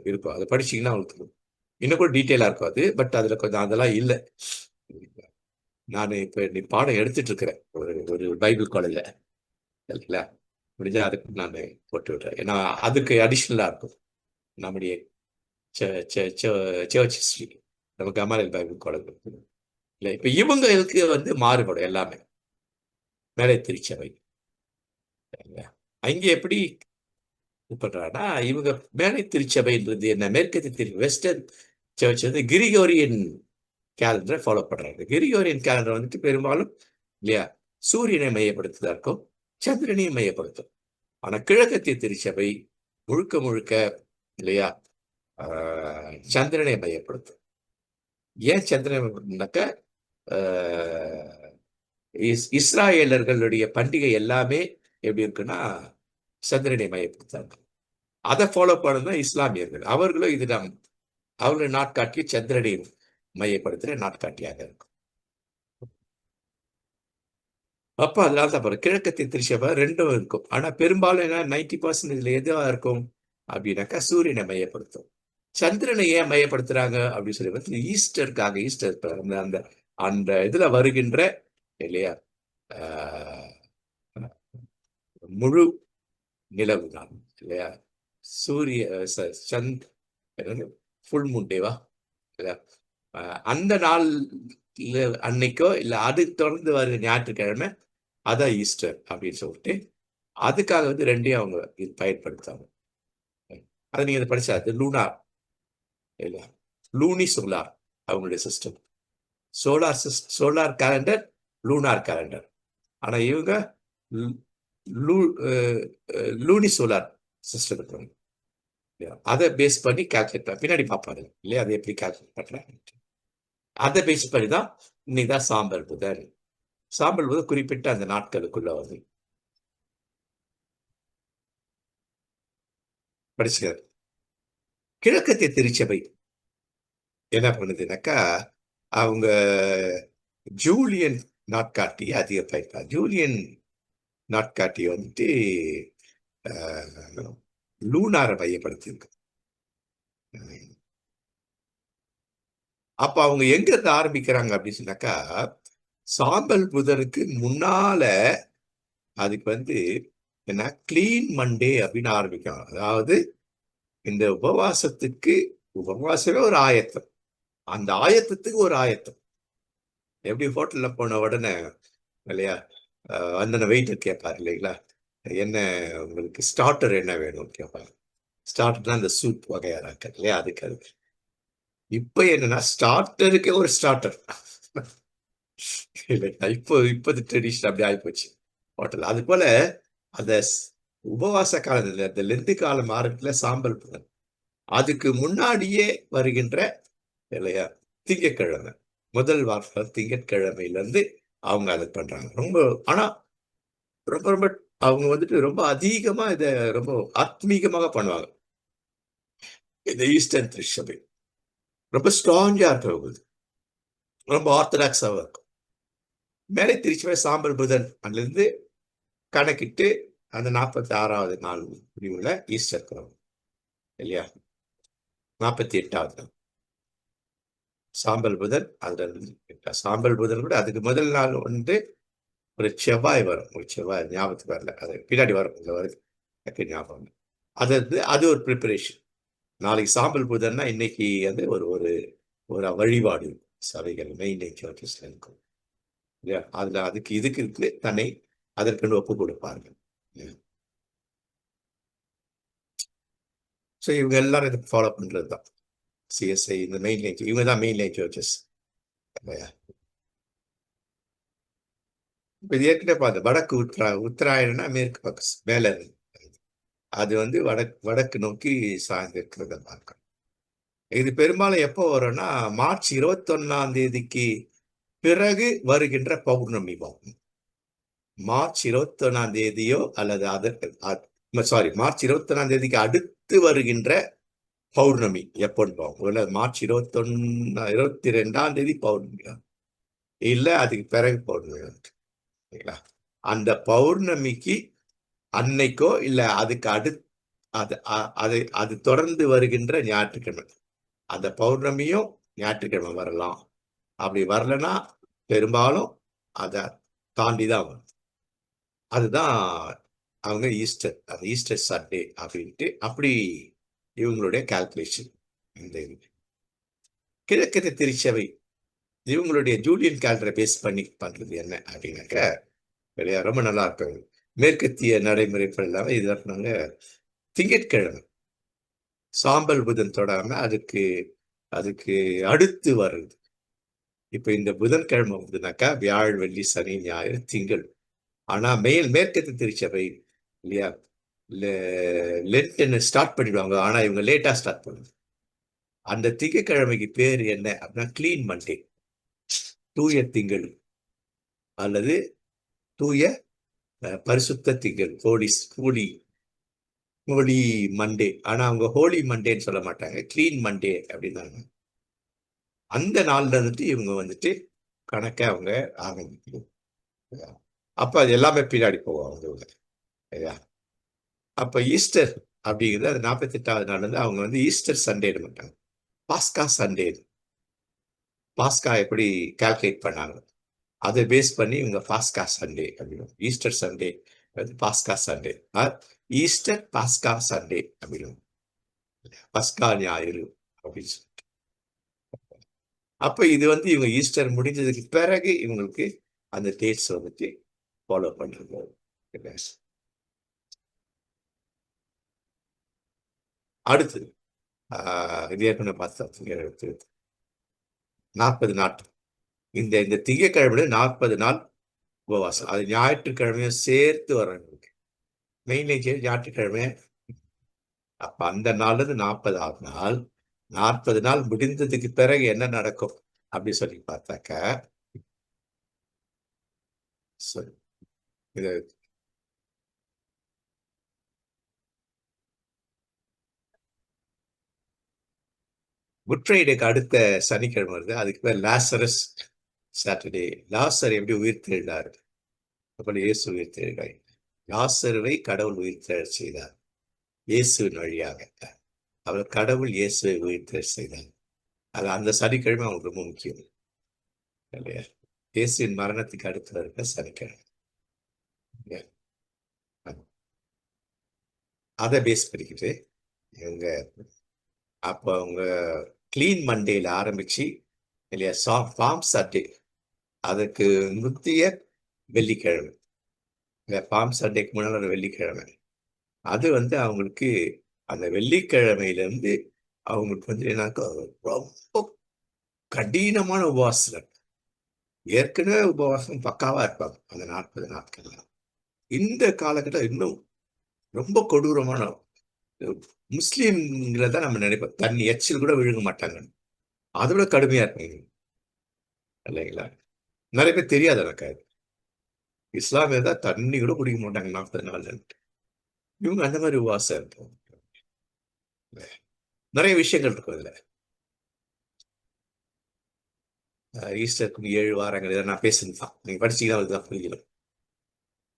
இருக்கும். அதை படிச்சீங்கன்னா உங்களுக்கு இன்னும் கூட டீட்டெயிலா இருக்கும் அது. பட் அதுல கொஞ்சம் அதெல்லாம் இல்லை. நான் இப்ப நீ பாடம் எடுத்துட்டு இருக்கிறேன் ஒரு ஒரு பைபிள் காலேஜ்ல இல்லைங்களா? முடிஞ்சா அதுக்கு நான் போட்டு விடுறேன். ஏன்னா அதுக்கு அடிஷ்னலா இருக்கும். நம்முடைய சர்ச் ஹிஸ்டரி, நம்ம கமாலியல் பைபிள் காலேஜ் இல்லை. இப்ப இவங்களுக்கு வந்து மாறுபடும் எல்லாமே. மேலை திருச்சபை அங்கே எப்படி பண்றாங்கன்னா, இவங்க மேலை திருச்சபைன்றது என்ன? மேற்கத்திய வெஸ்டர்ன் சர்ச் வந்து கிரிகோரியன் கேலண்டரை ஃபாலோ பண்றாங்க. கிரிகோரியன் கேலண்டர் வந்துட்டு பெரும்பாலும் இல்லையா சூரியனை மையப்படுத்துதா இருக்கும், சந்திரனையும் மையப்படுத்தும். ஆனா கிழக்கத்திய திருச்சபை முழுக்க முழுக்க இல்லையா சந்திரனை மையப்படுத்தும். ஏன் சந்திரனாக்க இஸ்ராயலர்களுடைய பண்டிகை எல்லாமே எப்படி இருக்குன்னா சந்திரனை மையப்படுத்தாங்க. அதை ஃபாலோ பண்ணதான் இஸ்லாமியர்கள். அவர்களும் இதுதான் அவர்கள் நாட்காட்டி சந்திரனை மையப்படுத்துகிற நாட்காட்டியாக இருக்கும். அப்ப அதனால தான் பாருங்க கிழக்கத்திய திருச்சபை ரெண்டும் இருக்கும். ஆனா பெரும்பாலும் என்ன 90% இதுல எதுவா இருக்கும் அப்படின்னாக்கா சூரியனை மையப்படுத்தும். சந்திரனை ஏன் மையப்படுத்துறாங்க அப்படின்னு சொல்லி வந்து ஈஸ்டருக்காக, ஈஸ்டர் அந்த அந்த அந்த இதுல வருகின்ற இல்லையா முழு நிலவு நாள் இல்லையா சூரிய சந்த் ஃபுல் மூன் டேவா இல்லையா அந்த நாள் அன்னைக்கோ இல்லை அது தொடர்ந்து வருகிற ஞாயிற்றுக்கிழமை அதான் ஈஸ்டர் அப்படின்னு சொல்லிட்டு அதுக்காக வந்து ரெண்டையும் அவங்க இது பயன்படுத்தாங்க. அதை நீங்க படிச்சா அது லூனார் இல்லையா லூனி சோலார் அவங்களுடைய system. Solar calendar, lunar calendar. ஆனா இவங்க லூனி சோலார் சிஸ்டம் இருக்காங்க. அதை பேஸ் பண்ணி கால்குலேட் பண்ண பின்னாடி பார்ப்பாரு இல்லையா அதை எப்படி கால்குலேட் பண்றாங்க. அதை பேஸ் பண்ணி தான் இன்னைக்குதான் சாம்பல் புதன். சாம்பல் புதன் குறிப்பிட்ட அந்த நாட்களுக்குள்ள வந்து படிச்சுக்காரு. கிழக்கத்திய திருச்சபை என்ன பண்ணுதுனாக்கா அவங்க ஜூலியன் நாட்காட்டி அதிக பயன்பா. ஜூலியன் நாட்காட்டி வந்துட்டு லூனாரை மையப்படுத்தியிருக்கு. அப்ப அவங்க எங்க இருந்து ஆரம்பிக்கிறாங்க அப்படின்னு சொன்னாக்கா சாம்பல் புதனுக்கு முன்னால அதுக்கு வந்து என்ன கிளீன் மண்டே அப்படின்னு ஆரம்பிக்கலாம். அதாவது இந்த உபவாசமே ஒரு ஆயத்தம், அந்த ஆயத்தத்துக்கு ஒரு ஆயத்தம். எப்படி ஹோட்டல்ல போன உடனே இல்லையா அந்த வெயிட்டர் கேட்பாரு இல்லைங்களா என்ன உங்களுக்கு ஸ்டார்டர் என்ன வேணும் கேட்பாரு. ஸ்டார்டர்னா அந்த சூப் வகையாராக்க இல்லையா அதுக்கு அது. இப்ப என்னன்னா ஸ்டார்டருக்கே ஒரு ஸ்டார்டர் இல்லைங்களா. இப்போது ட்ரெடிஷன் அப்படி ஆகிப்போச்சு ஹோட்டல். அது போல அந்த உபவாச காலத்துல அந்த லெந்து காலம் ஆரம்பத்துல சாம்பல் புதன், அதுக்கு முன்னாடியே வருகின்ற இல்லையா திங்கட்கிழமை, முதல் வாரம் திங்கட்கிழமையில இருந்து அவங்க அதை பண்றாங்க. ரொம்ப ஆனா ரொம்ப ரொம்ப அவங்க வந்துட்டு ரொம்ப அதிகமா இதை ரொம்ப ஆத்மீகமாக பண்ணுவாங்க. இந்த ஈஸ்டர்ன் திருச்சபை ரொம்ப ஸ்ட்ராங்கா இருக்கிறது, ரொம்ப ஆர்த்தடாக்ஸாக இருக்கும். மேலே திருச்சபை சாம்பல் புதன் அங்கிருந்து கணக்கிட்டு அந்த 46வது நாள் முடிவுல ஈஸ்டர் கிழமை இல்லையா 48வது நாள் சாம்பல் புதன். அதுல சாம்பல் புதன் கூட அதுக்கு முதல் நாள் வந்து ஒரு செவ்வாய் வரும். ஒரு செவ்வாய் ஞாபகத்துக்கு வரல, அது பின்னாடி வரும். இந்த வருது ஞாபகம். அது வந்து அது ஒரு ப்ரிப்பரேஷன். நாளைக்கு சாம்பல் புதன்னா இன்னைக்கு வந்து ஒரு ஒரு ஒரு வழிபாடு சபைகள் மெயின் சர்ச்சஸ்ல இருக்கும் இல்லையா. அதுல இதுக்கு இருக்கு தன்னை அதற்கு ஒப்பு கொடுப்பார்கள். ஸோ இவங்க எல்லாரும் இதை ஃபாலோ பண்றது தான். சிஎஸ்ஐ இந்த மெயின் லைன் இவங்க தான் மெயின் லைன் சர்ச்சஸ் இல்லையா. இது ஏற்கனவே பார்த்து வடக்கு உத்தராயணம்னா மேற்கு பக்கம் மேல அது வந்து வடக்கு நோக்கி சாய்ந்து இருக்கிறத பார்க்கணும். இது பெரும்பாலும் எப்போ வரும்னா மார்ச் 21 பிறகு வருகின்ற பௌர்ணமி பார்க்கணும். மார்ச் 21 அல்லது மார்ச் 21 அடுத்து வருகின்ற பௌர்ணமி எப்போன்னு பார்ப்போம். மார்ச் 22 பௌர்ணமி இல்ல அதுக்கு பிறகு பௌர்ணமி சரிங்களா. அந்த பௌர்ணமிக்கு அன்னைக்கோ இல்ல அதுக்கு அது தொடர்ந்து வருகின்ற ஞாயிற்றுக்கிழமை, அந்த பௌர்ணமியும் ஞாயிற்றுக்கிழமை வரலாம். அப்படி வரலன்னா பெரும்பாலும் அதை தாண்டிதான் வரும். அதுதான் அவங்க ஈஸ்டர், அந்த ஈஸ்டர் சண்டே அப்படின்ட்டு அப்படி இவங்களுடைய கால்குலேஷன். இந்த கிழக்கத்திய திருச்சபை இவங்களுடைய ஜூலியன் கேலண்டரை பேஸ் பண்ணி பண்றது என்ன அப்படின்னாக்க ரொம்ப நல்லா இருக்கும். மேற்கத்திய நடைமுறைப்படி இல்லாம இது நாங்க திங்கட்கிழமை சாம்பல் புதன் தொடாம அதுக்கு அடுத்து வருது இப்ப இந்த புதன்கிழமை வந்ததுனாக்கா வியாழ், வெள்ளி, சனி, ஞாயிறு, திங்கள். ஆனா மேற்கத்திய திருச்சபை இல்லையா, லென்ட்னு ஸ்டார்ட் பண்ணிடுவாங்க. ஆனா இவங்க லேட்டா ஸ்டார்ட் பண்ணுவாங்க. அந்த திங்கட்கிழமைக்கு பேர் என்ன அப்படின்னா கிளீன் மண்டே, தூய திங்கள் அல்லது தூய பரிசுத்த திங்கள், ஹோலி ஹோலி மண்டே. ஆனா அவங்க ஹோலி மண்டேன்னு சொல்ல மாட்டாங்க, கிளீன் மண்டே அப்படின்னாங்க. அந்த நாள்ல இருந்துட்டு இவங்க வந்துட்டு கணக்கை அவங்க ஆரம்பிக்கணும். அப்ப அது எல்லாமே பின்னாடி போவோம் அவங்க. அப்ப ஈஸ்டர் அப்படிங்கிறது அது 48வது நாள் வந்து அவங்க வந்து ஈஸ்டர் சண்டேன்னு மாட்டாங்க, பாஸ்கா சண்டே. பாஸ்கா எப்படி கால்குலேட் பண்ணாங்க அதை பேஸ் பண்ணி இவங்க பாஸ்கா சண்டே அப்படின்னு, ஈஸ்டர் சண்டே வந்து பாஸ்கா சண்டே, ஈஸ்டர் பாஸ்கா சண்டே அப்படின்னு, பஸ்கா ஞாயிறு அப்படின்னு சொல்லி. அப்ப இது வந்து இவங்க ஈஸ்டர் முடிஞ்சதுக்கு பிறகு இவங்களுக்கு அந்த டேட்ஸ் வந்துட்டு ஃபாலோ பண்றது. அடுத்தது இது ஏற்கனவே பார்த்தா 40 நாட்கள். இந்த இந்த திங்கக்கிழமை 40 நாள் உபவாசம். அது ஞாயிற்றுக்கிழமையும் சேர்த்து வர்றவங்களுக்கு மெயின்லேஜ் ஞாயிற்றுக்கிழமை. அப்ப அந்த நாள்ல இருந்து 40 நாள், 40 நாள் முடிந்ததுக்கு பிறகு என்ன நடக்கும் அப்படி சொல்லி பார்த்தாக்க, இது குட் ஃப்ரைடேக்கு அடுத்த சனிக்கிழமை வருது. அதுக்கு பேர் லாசரஸ் சாட்டர்டே. லாசர் எப்படி உயிர் தெழுந்தார், அப்படி இயேசு உயிர் தெழுந்தார். லாசருவை கடவுள் உயிர் தெழச் செய்தார் இயேசுவின் வழியாக. அவர் கடவுள் இயேசுவை உயிர் தெழச் செய்தார். அது அந்த சனிக்கிழமை அவங்களுக்கு ரொம்ப முக்கியம் இல்லையா, இயேசுவின் மரணத்துக்கு அடுத்து இருக்க சனிக்கிழமை. அதை பேஸ் பண்ணிக்கிட்டு இவங்க அப்போ அவங்க கிளீன் மண்டேல ஆரம்பிச்சு இல்லையா, பாம் சண்டே அதுக்கு முத்திய வெள்ளிக்கிழமை, பாம் சண்டேக்கு முன்னாடி வெள்ளிக்கிழமை, அது வந்து அவங்களுக்கு அந்த வெள்ளிக்கிழமையிலேருந்து அவங்களுக்கு வந்து என்னக்கா ரொம்ப கடினமான உபவாசம். ஏற்கனவே உபவாசம் பக்காவா இருப்பாங்க அந்த 40 நாட்கள்ல. இந்த காலகட்டம் இன்னும் ரொம்ப கொடூரமான, முஸ்லீம்களை தான் நம்ம நினைப்போம் தண்ணி எச்சில் கூட விழுங்க மாட்டாங்க, அதை விட கடுமையா இருப்பாங்க இல்லைங்களா. நிறைய பேர் தெரியாது எனக்கு. இஸ்லாமிய தான் தண்ணி கூட குடிக்க மாட்டாங்க 40 நாள். இவங்க அந்த மாதிரி உபவாசம் இருக்கும். நிறைய விஷயங்கள் இருக்கும் இதுல. ஈஸ்டருக்கு 7 வாரங்கள் இதை நான் பேசுனதுதான், நீங்க படிச்சீங்கன்னா அதுதான் புரியணும்.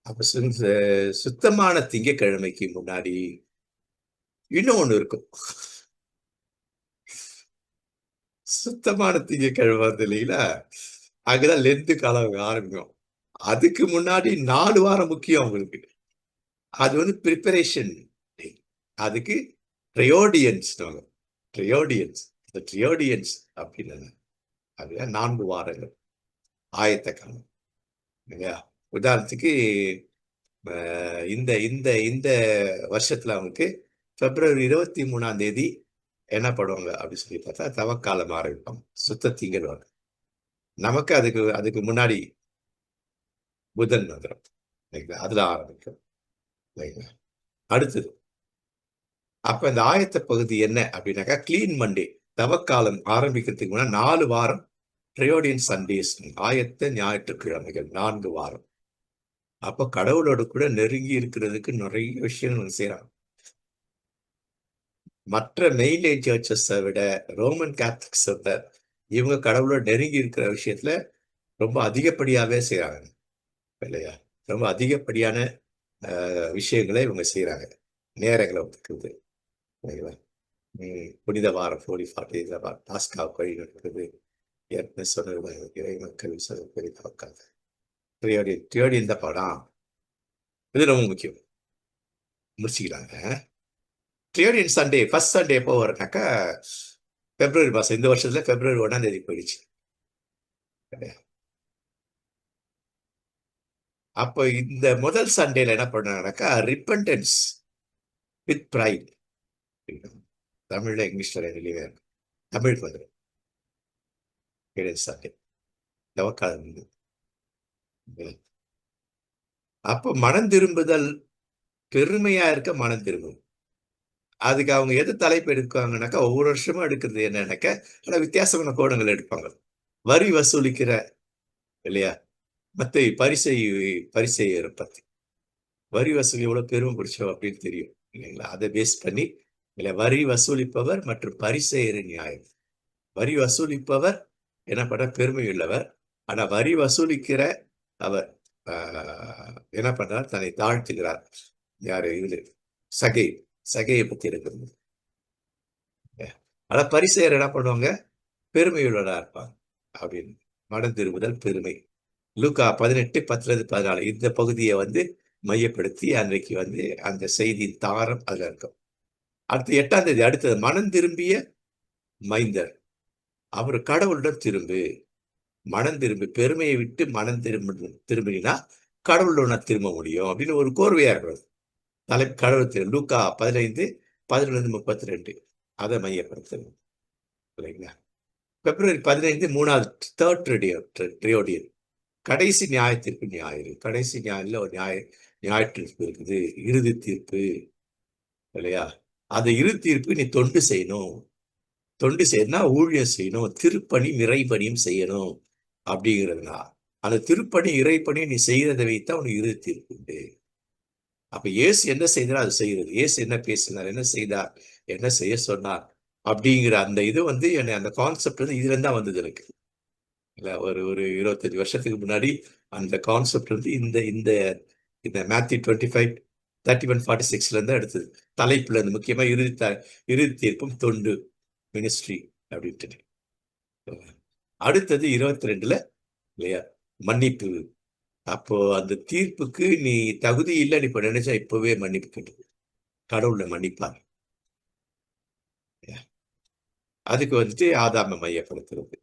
அப்ப சுத்தமான திங்கக்கிழமைக்கு முன்னாடி இன்னும் ஒண்ணு இருக்கும். சுத்தமான திங்கக்கிழமை வந்து இல்லைங்களா, அங்கதான் லென்த்து காலம் ஆரம்பிக்கும். அதுக்கு முன்னாடி 4 வாரம் முக்கியம் அவங்களுக்கு. அது வந்து ப்ரிப்பரேஷன். அதுக்கு ட்ரையோடியன்ஸ் ட்ரையோடியன்ஸ் அப்படின்னு அது 4 வாரங்கள் ஆயத்த காலம் இல்லையா. உதாரணத்துக்கு இந்த இந்த இந்த வருஷத்துல அவங்களுக்கு பிப்ரவரி 23ஆம் தேதி என்ன பண்ணுவாங்க அப்படின்னு சொல்லி பார்த்தா தவக்காலம் ஆரம்பிப்பாங்க, சுத்த திங்கள் வரும். நமக்கு அதுக்கு அதுக்கு முன்னாடி புதன் வந்துடும் இல்லைங்களா, அதுல ஆரம்பிக்கும் இல்லைங்களா. அடுத்தது அப்ப இந்த ஆயத்த பகுதி என்ன அப்படின்னாக்கா கிளீன் மண்டே, தவக்காலம் ஆரம்பிக்கிறதுக்கு முன்னாடி 4 வாரம் ட்ரையோடியன் சண்டேஸ், ஆயத்த ஞாயிற்றுக்கிழமைகள் 4 வாரம். அப்ப கடவுளோட கூட நெருங்கி இருக்கிறதுக்கு நிறைய விஷயங்கள் செய்யறாங்க. மற்ற மெயின்லைன் சர்ச்சஸை விட ரோமன் கேத்தலிக்ஸ் விட இவங்க கடவுளோட நெருங்கி இருக்கிற விஷயத்துல ரொம்ப அதிகப்படியாவே செய்யறாங்க இல்லையா. ரொம்ப அதிகப்படியான விஷயங்களை இவங்க செய்யறாங்க, நேரங்களை ஒதுக்குது இல்லைங்களா. புனித வாரம் 40 பாஸ்கா வழி நடக்குது, ஏற்கனவே சொன்னது இறை மக்கள் தேடி இந்த படம் இது ரொம்ப முக்கியம். முடிச்சுக்கிறாங்க. ட்ரையோடியன் சண்டே ஃபர்ஸ்ட் சண்டே எப்போ வரும்னாக்கா பிப்ரவரி மாதம், இந்த வருஷத்துல பிப்ரவரி 1ஆம் தேதி போயிடுச்சு. அப்போ இந்த முதல் சண்டேல என்ன பண்ணாங்கனாக்கா ரிப்பன்டன்ஸ் வித் ப்ரைட், தமிழ்ல இங்கிலீஷ்ல ரெண்டுலேயுமே தமிழுக்கு வந்துடும் சண்டே. தவக்காலம். அப்போ மனம் திரும்புதல், பெருமையா இருக்க மனம் திரும்பும். அதுக்கு அவங்க எது தலைப்பு எடுக்காங்கன்னாக்கா, ஒவ்வொரு வருஷமும் எடுக்கிறது என்னன்னாக்கா, ஆனா வித்தியாசமான கோணங்கள் எடுப்பாங்க. வரி வசூலிக்கிற இல்லையா? மத்தேயு பரிசேயர பத்தி. வரி வசூல் எவ்வளவு பெருமை பிடிச்சோம் அப்படின்னு தெரியும். இல்லைங்களா? அதை பேஸ் பண்ணி, இல்ல வரி வசூலிப்பவர் மற்றும் பரிசேயரின் நியாயம். வரி வசூலிப்பவர் என்ன பண்ண பெருமை உள்ளவர். ஆனா வரி வசூலிக்கிற அவர் ஆ என்ன பண்றார்? தன்னை தாழ்த்துகிறார். யாரு? இவரு சகை. சகையை பத்தி இருக்கிறது. ஆனா பரிசேயர் என்ன பண்ணுவாங்க? பெருமையுள்ளவரா இருப்பாங்க. அப்படின்னு. மனம் திரும்புதல், பெருமை. லூக்கா 18, 10-14 இந்த பகுதியை வந்து மையப்படுத்தி அன்றைக்கு வந்து அந்த செய்தியின் தாரம் அதுல இருக்கும். அடுத்து 8ஆம் தேதி அடுத்தது மனம் திரும்பிய மைந்தர். அவர் கடவுளிடம் திரும்பு. மனம் திரும்பி பெருமையை விட்டு மனம் திரும்பினா கடவுளோட நான் திரும்ப முடியும் அப்படின்னு ஒரு கோர்வையா இருக்கிறது. தலைப்பு கடவுள் லூக்கா 15, 11-32 அதை மையப்படுத்துறது இல்லைங்களா? பிப்ரவரி 15 3வது தேர்ட் ட்ரியோடியன். கடைசி நியாயத்திற்கு ஞாயிறு. கடைசி ஞாயிறுல ஒரு ஞாயிற்று இருக்குது. இறுதி தீர்ப்பு இல்லையா? அந்த இறுதி தீர்ப்பு நீ தொண்டு செய்யணும். தொண்டு செய்யணும்னா ஊழியம் செய்யணும். திருப்பணி இறைப்பணியும் செய்யணும் அப்படிங்கிறதுனா அந்த திருப்பணி இறைப்பணி நீ செய்யறதை வைத்தா உனக்கு இறுதி தீர்ப்பு உண்டு. அப்ப இயேசு என்ன செய்தாரோ அது செய்யறது. இயேசு என்ன பேசினார், என்ன செய்தார், என்ன செய்ய சொன்னார் அப்படிங்கிற அந்த இது வந்து என்னை அந்த கான்செப்ட் வந்து இதுல இருந்தா வந்தது எனக்கு. இல்ல ஒரு ஒரு 25 வருஷத்துக்கு முன்னாடி அந்த கான்செப்ட் வந்து இந்த இந்த இந்த மேத்யூ 25, 31-46 இருந்து எடுத்தது. தலைப்புல இருந்து முக்கியமா இறுதி தீர்ப்பும் தொண்டு மினிஸ்ட்ரி அப்படின்ட்டு. அடுத்தது 22ல இல்லையா? மன்னிப்பு. அப்போ அந்த தீர்ப்புக்கு நீ தகுதி இல்லைன்னு இப்ப நினைச்சா இப்பவே மன்னிப்பு கேட்டு கடவுளை மன்னிப்பார். அதுக்கு வந்துட்டு ஆதாம மையப்படுத்துறது.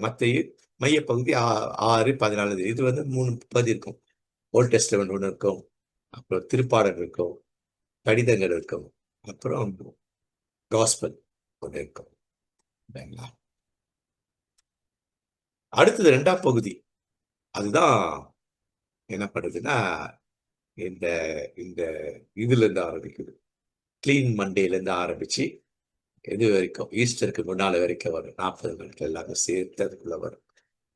மத்தேயு மையப்பகுதி 6-14 இது வந்து 3 பகுதி இருக்கும். ஓல்ட் டெஸ்டமென்ட் ஒன்று இருக்கும், அப்புறம் திருப்பாடல் இருக்கும், கடிதங்கள் இருக்கும், அப்புறம் காஸ்பல் ஒன்று இருக்கும். சரிங்களா? அடுத்தது 2ஆம் பகுதி. அதுதான் என்ன பண்ணுதுன்னா, இந்த இந்த இதுல இருந்து ஆரம்பிக்குது. கிளீன் மண்டேல இருந்து ஆரம்பிச்சு இது வரைக்கும் ஈஸ்டருக்கு முன்னால வரைக்கும் வரும். 40 நாட்கள் எல்லாமே சேர்த்து அதுக்குள்ள வரும்.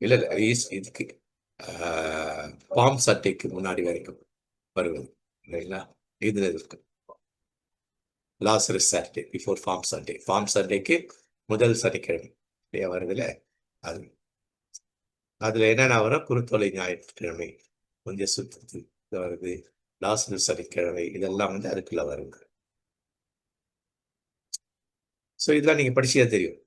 இல்ல இல்ல இதுக்கு பாம் சட்டைக்கு முன்னாடி வரைக்கும் வருவது இல்லைங்களா? இதுல இருக்கு Lazarus Saturday before palm Sunday. Palm சண்டேக்கு முதல் சனிக்கிழமை இல்லையா வருதுல அது. அதுல என்னென்ன வரும்? குருத்தோலை ஞாயிற்றுக்கிழமை, கொஞ்சம் சுத்தத்து வருது, லாசரஸ் சனிக்கிழமை, இதெல்லாம் வந்து அதுக்குள்ள வருங்க. ஸோ இதெல்லாம் நீங்க படிச்சா தெரியும்.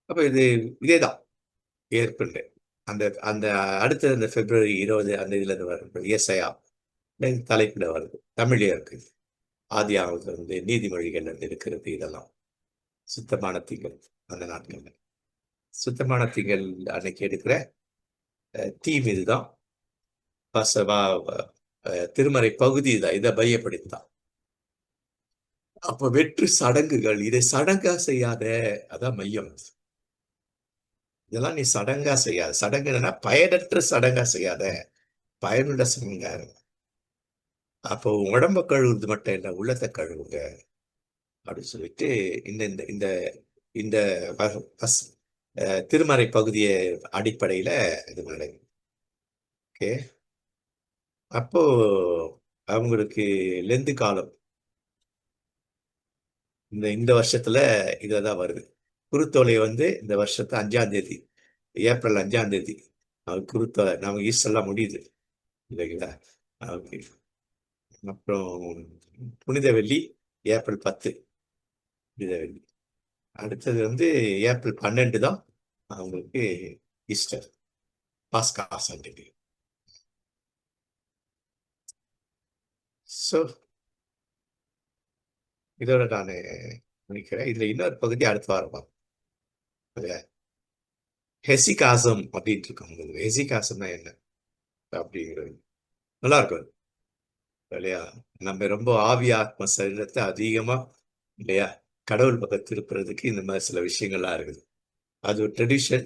அப்ப இது இதேதான் ஏற்கனவே அந்த அந்த அடுத்த அந்த பிப்ரவரி 20 அந்த இதுல இருந்து வரும் ஏசாயா தலைப்புல வருது. தமிழ்லயே இருக்கு. ஆதியாகமத்துல வந்து நீதிமொழிகள் இருந்து இருக்கிறது. இதெல்லாம் சுத்தமான திங்கள் அந்த நாட்கள்ல. சுத்தமான திங்கள் அன்னைக்கு எடுக்கிற தீம் இதுதான். திருமறை பகுதி தான் இதை மையப்படுத்திதான். அப்ப வெற்று சடங்குகள் இதை சடங்கா செய்யாத. அதான் மையம். இதெல்லாம் நீ சடங்கா செய்யாத. சடங்கு என்னன்னா பயனற்ற சடங்கா செய்யாத, பயனுள்ள சடங்கா. அப்போ உடம்ப கழுவுறது மட்டும் இல்ல, உள்ளத்தை கழுவுங்க அப்படின்னு சொல்லிட்டு இந்த இந்த இந்த இந்த திருமறை பகுதியை அடிப்படையில இது நடக்குது. ஓகே. அப்போ அவங்களுக்கு லெந்து காலம் இந்த இந்த வருஷத்துல இததான் வருது. குருத்தோலை வந்து இந்த வருஷத்து 5ஆம் தேதி, ஏப்ரல் 5ஆம் தேதி குருத்தோலை நமக்கு ஈஸ்டர்லாம் முடியுது இல்லைங்களா? ஓகே. அப்புறம் புனித வெள்ளி ஏப்ரல் 10 புனித வெள்ளி. அடுத்தது வந்து ஏப்ரல் 12 தான் அவங்களுக்கு ஈஸ்டர், பாஸ்கா சண்டே. ஸோ இதோட நான் நினைக்கிறேன். இதுல இன்னொரு பகுதி அடுத்த வாரம் பார்ப்போம். ஹெசிகாசம் அப்படின்ட்டு இருக்காங்க. ஹெசிகாசம்னா என்ன அப்படிங்கிறது நல்லா இருக்கும் இல்லையா? நம்ம ரொம்ப ஆவி ஆத்ம சரீரத்தை அதிகமா இல்லையா கடவுள் பக்கம் திருப்புறதுக்கு இந்த மாதிரி சில விஷயங்கள்லாம் இருக்குது. அது ஒரு ட்ரெடிஷன்.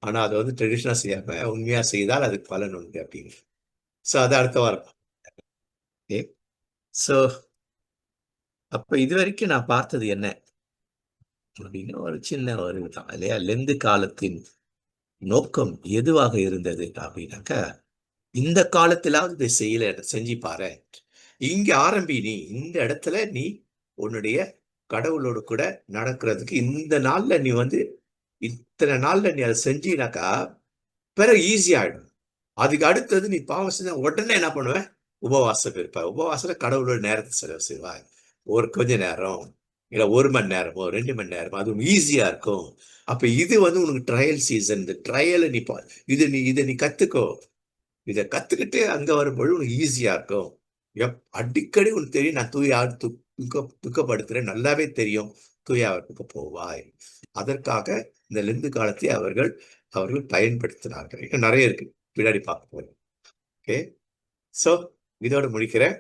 ஆனா அதை வந்து ட்ரெடிஷனா செய்யாம உண்மையா செய்தால் அதுக்கு பலன் உண்டு அப்படின்னு. ஸோ அது அடுத்த வாரம். ஓகே. ஸோ அப்ப இது வரைக்கும் நான் பார்த்தது என்ன அப்படின்னு ஒரு சின்ன ஒரு இதுதான் இல்லையா? லெந்து காலத்தின் நோக்கம் எதுவாக இருந்தது அப்படின்னாக்கா, இந்த காலத்திலாவது இதை செய்யல, செஞ்சு பாரு. இங்க ஆரம்பி, நீ இந்த இடத்துல நீ உன்னுடைய கடவுளோடு கூட நடக்கிறதுக்கு இந்த நாள்ல நீ வந்து இத்தனை நாள்ல நீ அதை செஞ்சினாக்கா பிறகு ஈஸி ஆயிடும். அதுக்கு அடுத்தது நீ பாவம் செஞ்ச உடனே என்ன பண்ணுவ? உபவாசம் இருப்ப. உபவாசத்துல கடவுளோட நேரத்தை செலவு செய்வாய். ஒரு கொஞ்ச நேரம், இல்ல 1 மணி நேரமோ 2 மணி நேரமோ, அது ஈஸியா இருக்கும். அப்ப இது வந்து உனக்கு ட்ரையல் சீசன். இந்த ட்ரையலை நீ இதை நீ கத்துக்கோ. இதை கத்துக்கிட்டு அங்க வரும்போது உனக்கு ஈஸியா இருக்கும். அடிக்கடி உனக்கு தெரியும், நான் தூய ஆள் துக்கப்படுத்துறேன், நல்லாவே தெரியும், தூய ஆவிற்கு போவாய். அதற்காக இந்த லெந்து காலத்தை அவர்கள் பயன்படுத்தினார்கள். இன்னும் நிறைய இருக்கு, பின்னாடி பார்க்க போறோம். ஓகே. சோ இதோட முடிக்கிறேன்.